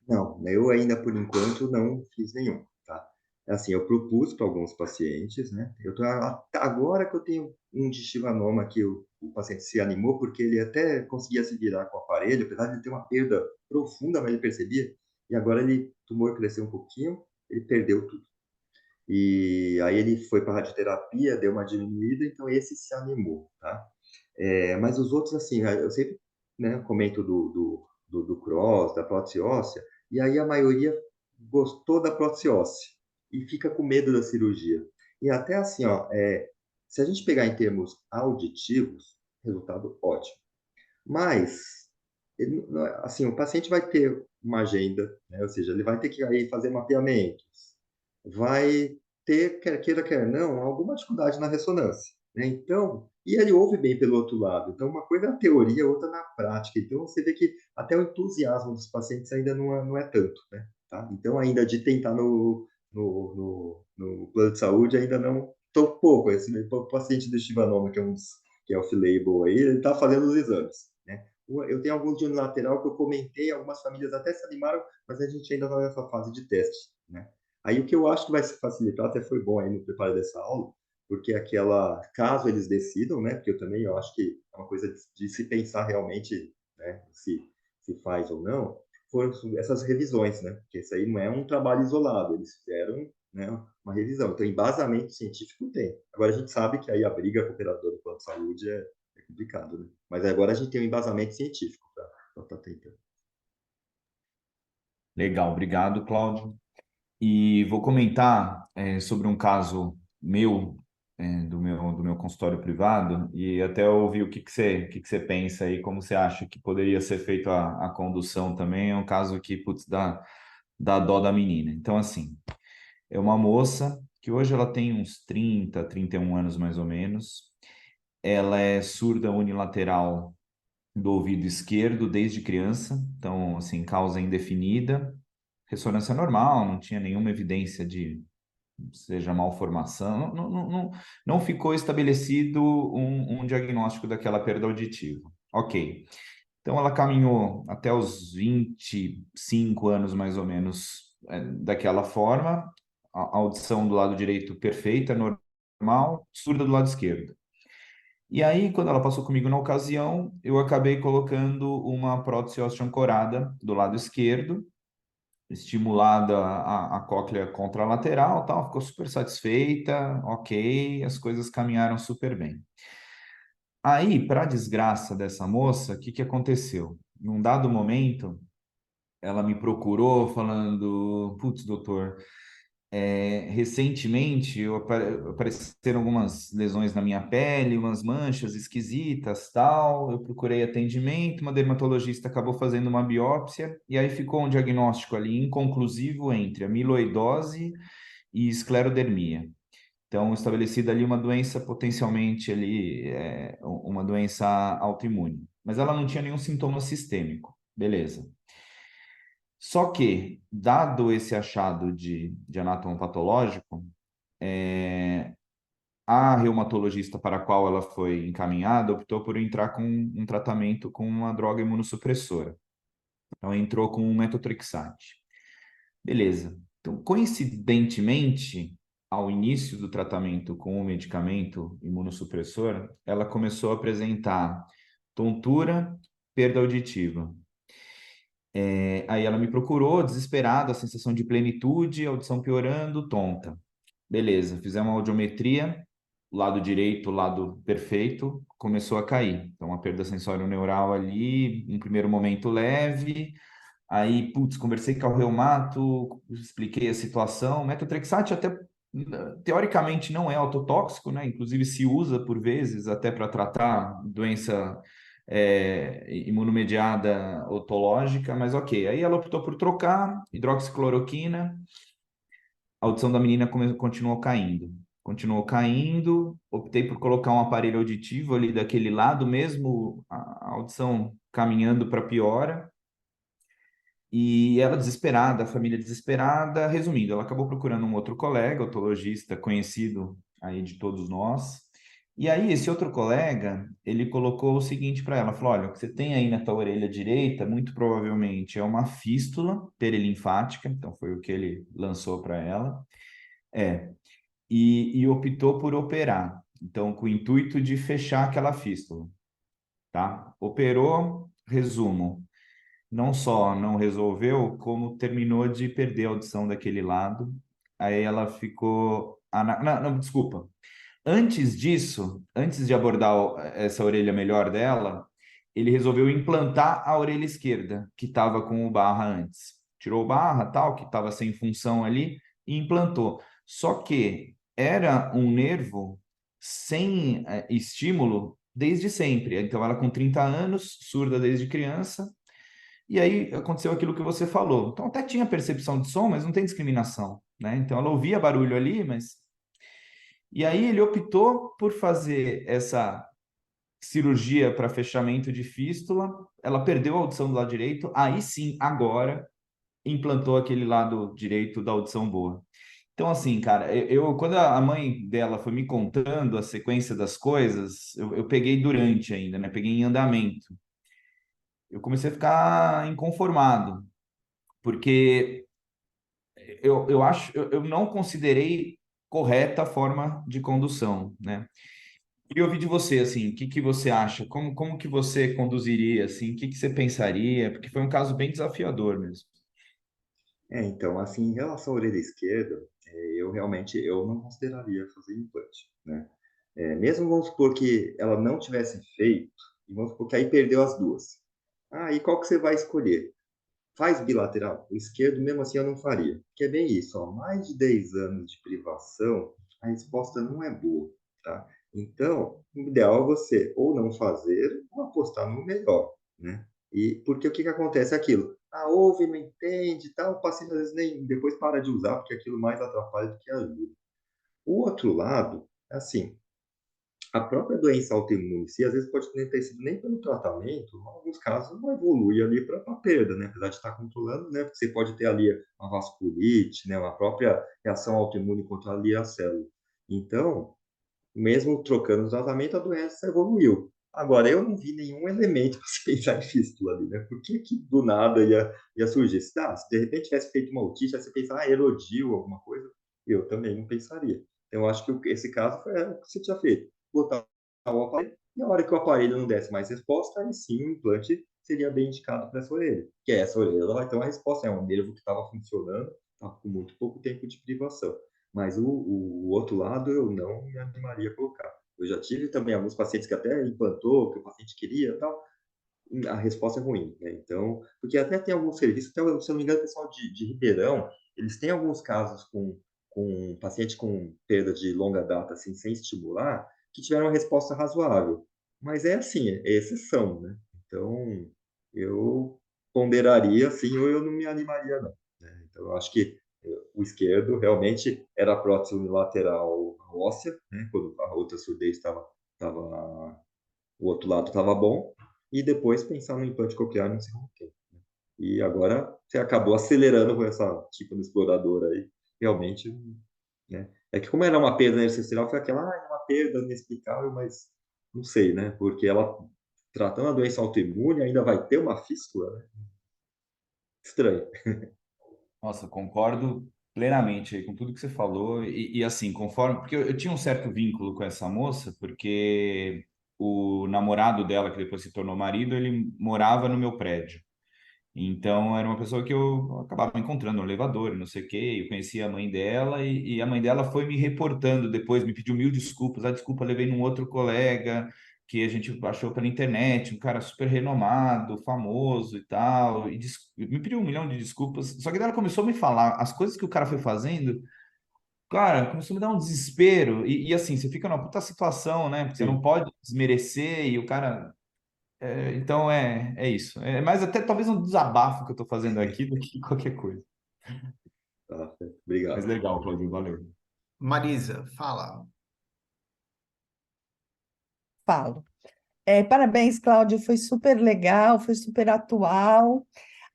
Não, eu ainda por enquanto não fiz nenhum, tá? Assim, eu propus para alguns pacientes, né? Eu tô agora que eu tenho um de Chivanoma que o paciente se animou porque ele até conseguia se virar com o aparelho, apesar de ele ter uma perda profunda, mas ele percebia. E agora ele, o tumor cresceu um pouquinho, ele perdeu tudo. E aí ele foi para radioterapia, deu uma diminuída, então esse se animou, tá? Mas os outros, assim, eu sempre, né, comento do cross, da prótese óssea, e aí a maioria gostou da prótese óssea e fica com medo da cirurgia. E até assim, ó, se a gente pegar em termos auditivos, resultado ótimo. Mas, assim, o paciente vai ter uma agenda, né? Ou seja, ele vai ter que aí fazer mapeamentos, vai ter, quer queira, quer não, alguma dificuldade na ressonância, né? Então, e ele ouve bem pelo outro lado. Então, uma coisa é a teoria, outra na prática. Então, você vê que até o entusiasmo dos pacientes ainda não é tanto, né? Tá? Então, ainda de tentar no plano de saúde, ainda não estou pouco. Esse o paciente do Chivanoma, que é off-label aí, ele está fazendo os exames, né? Eu tenho alguns de unilateral que eu comentei, algumas famílias até se animaram, mas a gente ainda está nessa fase de teste, né? Aí o que eu acho que vai se facilitar, até foi bom aí no preparo dessa aula, porque caso eles decidam, né, porque eu acho que é uma coisa de se pensar realmente, né, se faz ou não, foram essas revisões, né, porque isso aí não é um trabalho isolado, eles fizeram, né, uma revisão. Então, embasamento científico tem. Agora, a gente sabe que aí a briga com o operador do plano de saúde é complicado, né? Mas agora a gente tem um embasamento científico para estar tentando. Legal, obrigado, Cláudio. E vou comentar sobre um caso meu, do meu consultório privado, e até ouvir o que que você pensa aí, como você acha que poderia ser feita a condução também. É um caso que, putz, dá dó da menina. Então, assim, é uma moça que hoje ela tem uns 31 anos mais ou menos. Ela é surda unilateral do ouvido esquerdo desde criança, então, assim, causa indefinida, ressonância normal, não tinha nenhuma evidência de seja malformação, não ficou estabelecido um diagnóstico daquela perda auditiva. Ok. Então, ela caminhou até os 25 anos, mais ou menos, daquela forma, a audição do lado direito perfeita, normal, surda do lado esquerdo. E aí, quando ela passou comigo na ocasião, eu acabei colocando uma prótese óssea ancorada do lado esquerdo, estimulada a cóclea contralateral, tal, ficou super satisfeita, ok, as coisas caminharam super bem. Aí, para a desgraça dessa moça, o que que aconteceu? Num dado momento, ela me procurou falando, putz, doutor, recentemente apareceram algumas lesões na minha pele, umas manchas esquisitas, tal. Eu procurei atendimento, uma dermatologista acabou fazendo uma biópsia e aí ficou um diagnóstico ali inconclusivo entre amiloidose e esclerodermia. Então, estabelecida ali uma doença potencialmente ali, uma doença autoimune. Mas ela não tinha nenhum sintoma sistêmico. Beleza. Só que, dado esse achado de anatomopatológico, a reumatologista para a qual ela foi encaminhada optou por entrar com um tratamento com uma droga imunossupressora. Então, entrou com um metotrexate. Beleza. Então, coincidentemente, ao início do tratamento com o medicamento imunossupressor, ela começou a apresentar tontura, perda auditiva. Aí ela me procurou, desesperada, a sensação de plenitude, audição piorando, tonta. Beleza, fizemos uma audiometria, lado direito, lado perfeito, começou a cair. Então, uma perda sensório-neural ali, em primeiro momento leve, aí, putz, conversei com o reumato, expliquei a situação. O metotrexate até, teoricamente, não é autotóxico, né? Inclusive se usa, por vezes, até para tratar doença imunomediada otológica, mas ok. Aí ela optou por trocar hidroxicloroquina, a audição da menina continuou caindo. Continuou caindo, optei por colocar um aparelho auditivo ali daquele lado, mesmo a audição caminhando para piora. E ela desesperada, a família desesperada. Resumindo, ela acabou procurando um outro colega, otologista conhecido aí de todos nós. E aí esse outro colega, ele colocou o seguinte para ela, falou: olha, o que você tem aí na tua orelha direita, muito provavelmente é uma fístula perilinfática, então foi o que ele lançou para ela. E optou por operar. Então, com o intuito de fechar aquela fístula, tá? Operou, resumo, não só não resolveu, como terminou de perder a audição daquele lado. Aí ela ficou. Não, não, desculpa. Antes disso, antes de abordar essa orelha melhor dela, ele resolveu implantar a orelha esquerda, que estava com o barra antes. Tirou o barra, tal, que estava sem função ali, e implantou. Só que era um nervo sem estímulo desde sempre. Então, ela com 30 anos, surda desde criança, e aí aconteceu aquilo que você falou. Então, até tinha percepção de som, mas não tem discriminação, né? Então, ela ouvia barulho ali, mas... E aí ele optou por fazer essa cirurgia para fechamento de fístula, ela perdeu a audição do lado direito, aí sim, agora, implantou aquele lado direito da audição boa. Então, assim, cara, quando a mãe dela foi me contando a sequência das coisas, eu peguei durante ainda, né? Peguei em andamento. Eu comecei a ficar inconformado, porque eu acho, eu não considerei correta a forma de condução, né? Queria ouvir de você, assim, o que que você acha? Como que você conduziria, assim? O que que você pensaria? Porque foi um caso bem desafiador mesmo. Então, assim, em relação à orelha esquerda, eu realmente eu não consideraria fazer implante, né? Mesmo vamos supor que ela não tivesse feito, e vamos supor que aí perdeu as duas. Ah, e qual que você vai escolher? Faz bilateral? O esquerdo, mesmo assim, eu não faria. Porque é bem isso, ó, mais de 10 anos de privação, a resposta não é boa, tá? Então, o ideal é você ou não fazer ou apostar no melhor, né? E porque o que que acontece? Aquilo, ouve, não entende, tal, o paciente às vezes nem depois para de usar, porque aquilo mais atrapalha do que ajuda. O outro lado, assim, a própria doença autoimune, se às vezes pode nem ter sido nem pelo tratamento, em alguns casos não evolui ali para perda, né? Apesar de estar controlando, né? Porque você pode ter ali uma vasculite, né? Uma própria reação autoimune contra ali a célula. Então, mesmo trocando o tratamento, a doença evoluiu. Agora, eu não vi nenhum elemento para se pensar em fístula ali, né? Por que que do nada ia surgir? Se de repente tivesse feito uma otite, aí você pensar, erodiu alguma coisa, eu também não pensaria. Então, eu acho que esse caso foi o que você tinha feito. Botar o aparelho, e a hora que o aparelho não desse mais resposta, aí sim o implante seria bem indicado para essa orelha. Que essa orelha ela vai ter uma resposta, é um nervo que estava funcionando, estava com muito pouco tempo de privação. Mas o outro lado eu não me animaria a colocar. Eu já tive também alguns pacientes que até implantou, que o paciente queria e tal, a resposta é ruim, né? Então, porque até tem alguns serviços, até, se eu não me engano, o pessoal de Ribeirão, eles têm alguns casos com paciente com perda de longa data, assim, sem estimular, que tiveram uma resposta razoável. Mas é assim, é exceção, né? Então, eu ponderaria, assim, ou eu não me animaria, não. Né? Então, eu acho que o esquerdo realmente era a prótese unilateral óssea, né? Quando a outra surdez estava o outro lado estava bom, e depois pensar no implante coclear no segundo tempo. Né? E agora você acabou acelerando com essa tipo de explorador aí, realmente, né? É que como era uma perda necessária, foi aquela, é uma perda inexplicável, mas não sei, né? Porque ela, tratando a doença autoimune, ainda vai ter uma fístula, né? Estranho. Nossa, concordo plenamente aí com tudo que você falou. E assim, conforme. Porque eu tinha um certo vínculo com essa moça, porque o namorado dela, que depois se tornou marido, ele morava no meu prédio. Então, era uma pessoa que eu acabava encontrando no elevador, e não sei o quê. Eu conhecia a mãe dela, e a mãe dela foi me reportando depois, me pediu mil desculpas. Ah, desculpa, levei num outro colega que a gente achou pela internet, um cara super renomado, famoso e tal, e me pediu um milhão de desculpas. Só que daí ela começou a me falar as coisas que o cara foi fazendo, cara, começou a me dar um desespero. E assim, você fica numa puta situação, né? Porque você não Sim, pode desmerecer, e o cara então é isso. É mais até talvez um desabafo que eu estou fazendo aqui do que qualquer coisa. tá, certo. Mas Obrigado. legal, Claudio, valeu. Marisa, fala. Falo. Parabéns, Cláudio, foi super legal, foi super atual.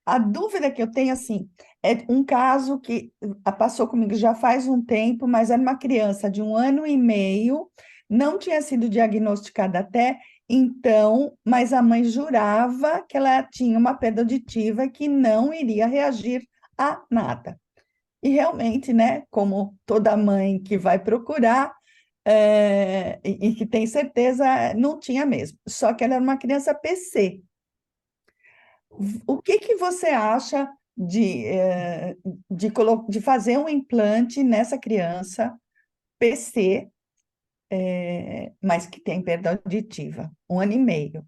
A dúvida que eu tenho, assim, é um caso que passou comigo já faz um tempo, mas era uma criança de 1 ano e meio, não tinha sido diagnosticada até então, mas a mãe jurava que ela tinha uma perda auditiva que não iria reagir a nada. E realmente, né, como toda mãe que vai procurar, e que tem certeza, não tinha mesmo. Só que ela era uma criança PC. O que que você acha de fazer um implante nessa criança PC, mas que tem perda auditiva, 1 ano e meio?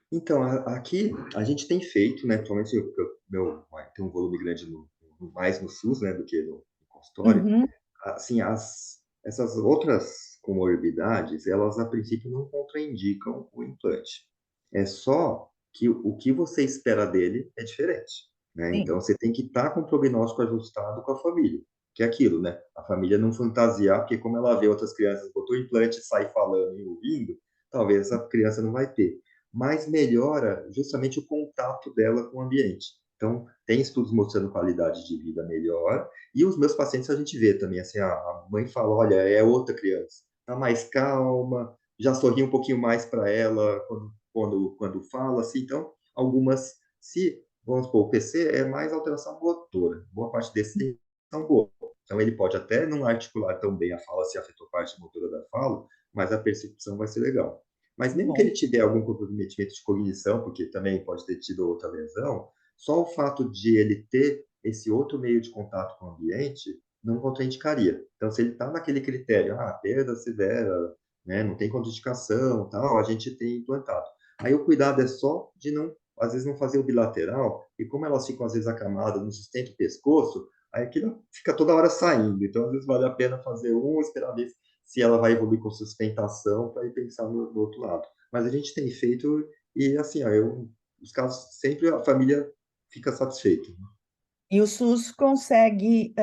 Então, aqui a gente tem feito, né? Principalmente meu tem um volume grande mais no SUS, né, do que no consultório. Uhum, Assim, essas outras comorbidades, elas a princípio não contraindicam o implante. É só que o que você espera dele é diferente, né? sim. Então, você tem que estar com o prognóstico ajustado com a família, que é aquilo, né? A família não fantasiar, porque como ela vê outras crianças botou o implante e sai falando e ouvindo, talvez essa criança não vai ter. Mas melhora justamente o contato dela com o ambiente. Então, tem estudos mostrando qualidade de vida melhor, e os meus pacientes a gente vê também, assim, a mãe fala, olha, é outra criança, tá mais calma, já sorri um pouquinho mais para ela quando fala, assim, então, algumas, se, vamos supor, o PC é mais alteração motora, boa parte desses são boas, então ele pode até não articular tão bem a fala se afetou parte motora da fala, mas a percepção vai ser legal. Mas mesmo que Bom, ele tiver algum comprometimento de cognição, porque também pode ter tido outra lesão, só o fato de ele ter esse outro meio de contato com o ambiente não contraindicaria. Então, se ele está naquele critério, perda severa, né, não tem contraindicação, tal, a gente tem implantado. Aí o cuidado é só de não, às vezes não fazer o bilateral, e como elas ficam às vezes acamadas, não sustenta o pescoço, aí aquilo fica toda hora saindo. Então, às vezes vale a pena fazer um, esperar ver se ela vai evoluir com sustentação, para ir pensar no outro lado. Mas a gente tem feito, e assim, os casos sempre a família fica satisfeita. e o SUS consegue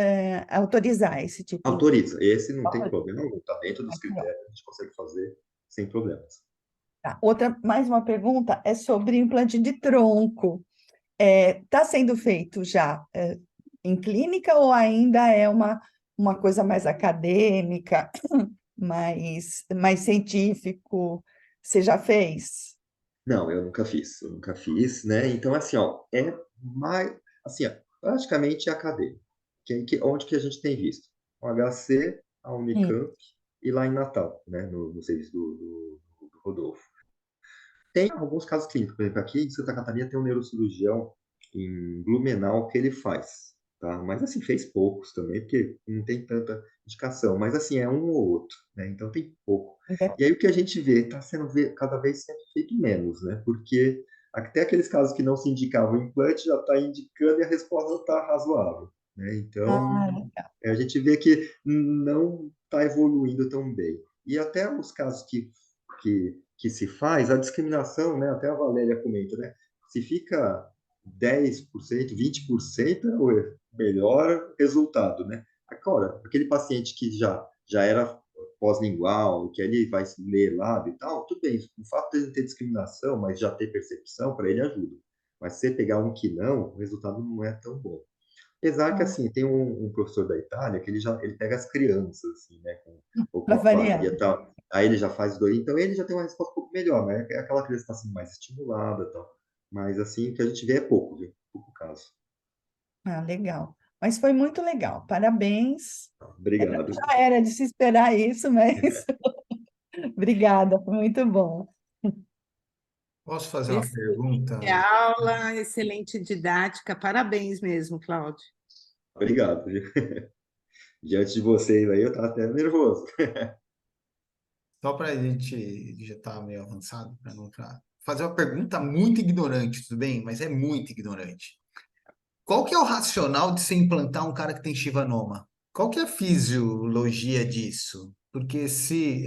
autorizar esse tipo? Autoriza. Esse não tem Autoriza. problema, está dentro dos critérios, a gente consegue fazer sem problemas. Tá. Mais uma pergunta é sobre implante de tronco. Está sendo feito já em clínica ou ainda é uma coisa mais acadêmica, mais científico? Você já fez? Não, eu nunca fiz, né? Então, assim, ó, é mais, assim, ó, praticamente acadêmico. Onde que a gente tem visto? O HC, a Sim. Unicamp e lá em Natal, né? No serviço do Rodolfo. Tem alguns casos clínicos, por exemplo, aqui em Santa Catarina tem um neurocirurgião em Blumenau que ele faz, tá? Mas assim, fez poucos também, porque não tem tanta indicação, mas assim, é um ou outro, né? Então tem pouco. E aí o que a gente vê, está sendo cada vez sendo feito menos, né? Porque até aqueles casos que não se indicavam o implante já está indicando e a resposta está razoável, né? Então, Ah, legal. a gente vê que não está evoluindo tão bem. E até os casos que se faz, a discriminação, né? Até a Valéria comenta, né? Se fica 10%, 20% é o melhor resultado, né? Agora, aquele paciente que já era pós-lingual, que ele vai ler lábio e tal, tudo bem. O fato de ele ter discriminação, mas já ter percepção, para ele ajuda. Mas se você pegar um que não, o resultado não é tão bom. Apesar que, assim, tem um professor da Itália que ele pega as crianças, assim, né, ou com Para afasia variar. e tal. Aí ele já faz dois, então ele já tem uma resposta um pouco melhor, né? É aquela criança que está sendo mais estimulada e tal. Mas, assim, o que a gente vê é pouco, viu? Pouco caso. Ah, legal. Mas foi muito legal. Parabéns. Obrigado. Já era de se esperar isso, mas obrigada, foi muito bom. Posso fazer uma Excelente pergunta? aula, excelente didática. Parabéns mesmo, Cláudio. Obrigado, viu? Diante de vocês aí, eu tava até nervoso. Só para a gente já estar meio avançado, para não fazer uma pergunta muito ignorante, tudo bem? Mas é muito ignorante. Qual que é o racional de se implantar um cara que tem Chivanoma? Qual que é a fisiologia disso? Porque se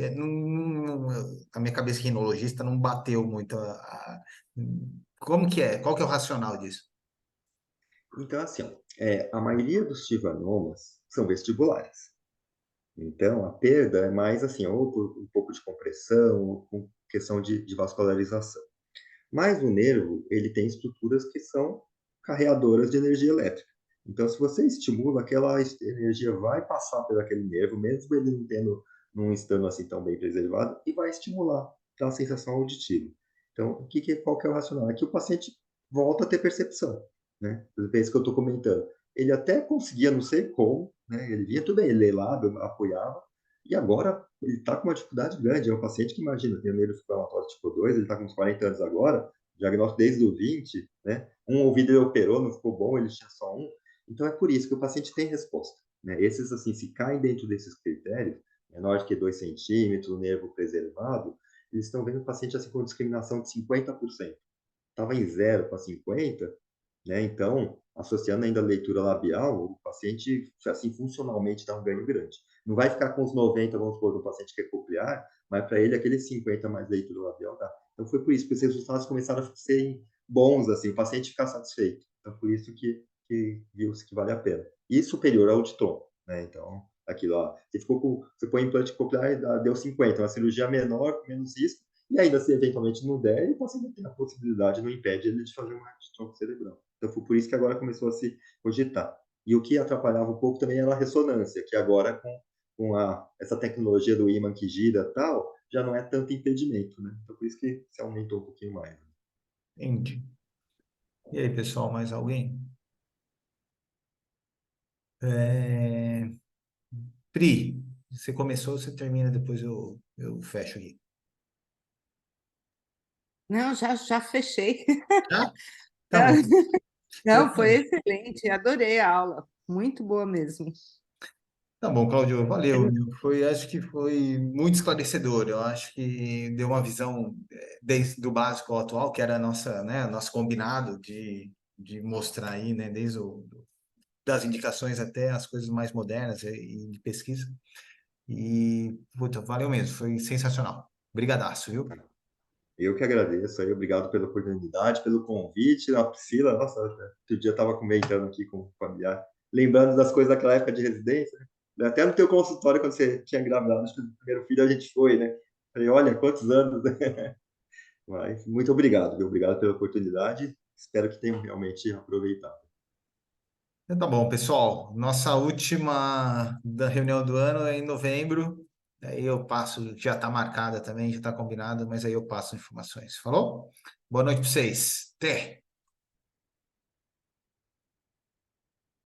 a minha cabeça de rinologista não bateu muito como que é? Qual que é o racional disso? Então, assim, ó, a maioria dos tivanomas são vestibulares. Então, a perda é mais assim, ou por um pouco de compressão, ou com questão de vascularização. Mas o nervo, ele tem estruturas que são carreadoras de energia elétrica. Então, se você estimula, aquela energia vai passar por aquele nervo, mesmo ele não estando assim tão bem preservado, e vai estimular aquela sensação auditiva. Então, qual que é o racional? É que o paciente volta a ter percepção, né? Por exemplo, é isso que eu estou comentando. Ele até conseguia, não sei como, né? Ele vinha tudo bem, ele lelava, apoiava, e agora ele está com uma dificuldade grande. É um paciente que, imagina, tem nervo inflamatório tipo 2, ele está com uns 40 anos agora, diagnóstico desde o 20, né? Um ouvido ele operou, não ficou bom, ele tinha só um. Então é por isso que o paciente tem resposta, né? Esses, assim, se caem dentro desses critérios, menor que 2 centímetros, nervo preservado, eles estão vendo o paciente assim com discriminação de 50%. Estava em 0 para 50, né? Então, associando ainda a leitura labial, o paciente, assim, funcionalmente dá um ganho grande. Não vai ficar com os 90, vamos supor, do paciente que é coclear, mas para ele aqueles 50 mais leitura labial dá. Então, foi por isso que os resultados começaram a ser bons, assim, o paciente ficar satisfeito. Então, por isso que viu-se que vale a pena. E superior ao de tronco, né? Então, aquilo, ó, você põe implante coclear, deu 50, uma cirurgia menor, menos risco, e ainda se eventualmente não der, o paciente tem a possibilidade, não impede ele de fazer uma de tronco cerebral. Então foi por isso que agora começou a se cogitar. E o que atrapalhava um pouco também era a ressonância, que agora com essa tecnologia do ímã que gira e tal, já não é tanto impedimento, né? Então por isso que se aumentou um pouquinho mais. Entendi. E aí, pessoal, mais alguém? É... Pri, você começou, você termina, depois eu fecho aqui. Não, já fechei. Tá? Tá bom. Então, Não, foi excelente, adorei a aula. Muito boa mesmo. tá bom, Claudio, valeu. Acho que foi muito esclarecedor. Eu acho que deu uma visão desde do básico ao atual, que era a nossa, né, nosso combinado de mostrar aí, né, das indicações até as coisas mais modernas e de pesquisa. E, puta, valeu mesmo, foi sensacional. Brigadaço, viu? Eu que agradeço aí, obrigado pela oportunidade, pelo convite. A Priscila, nossa, outro dia estava comentando aqui com o familiar, lembrando das coisas daquela época de residência, né? Até no teu consultório, quando você tinha gravado, acho que o primeiro filho a gente foi, né? Falei, olha, quantos anos, né? Mas muito obrigado, viu? Obrigado pela oportunidade. Espero que tenham realmente aproveitado. Então, tá bom, pessoal. Nossa última da reunião do ano é em novembro. Daí eu passo, já está marcada também, já está combinado, mas aí eu passo informações. Falou? Boa noite para vocês. Até!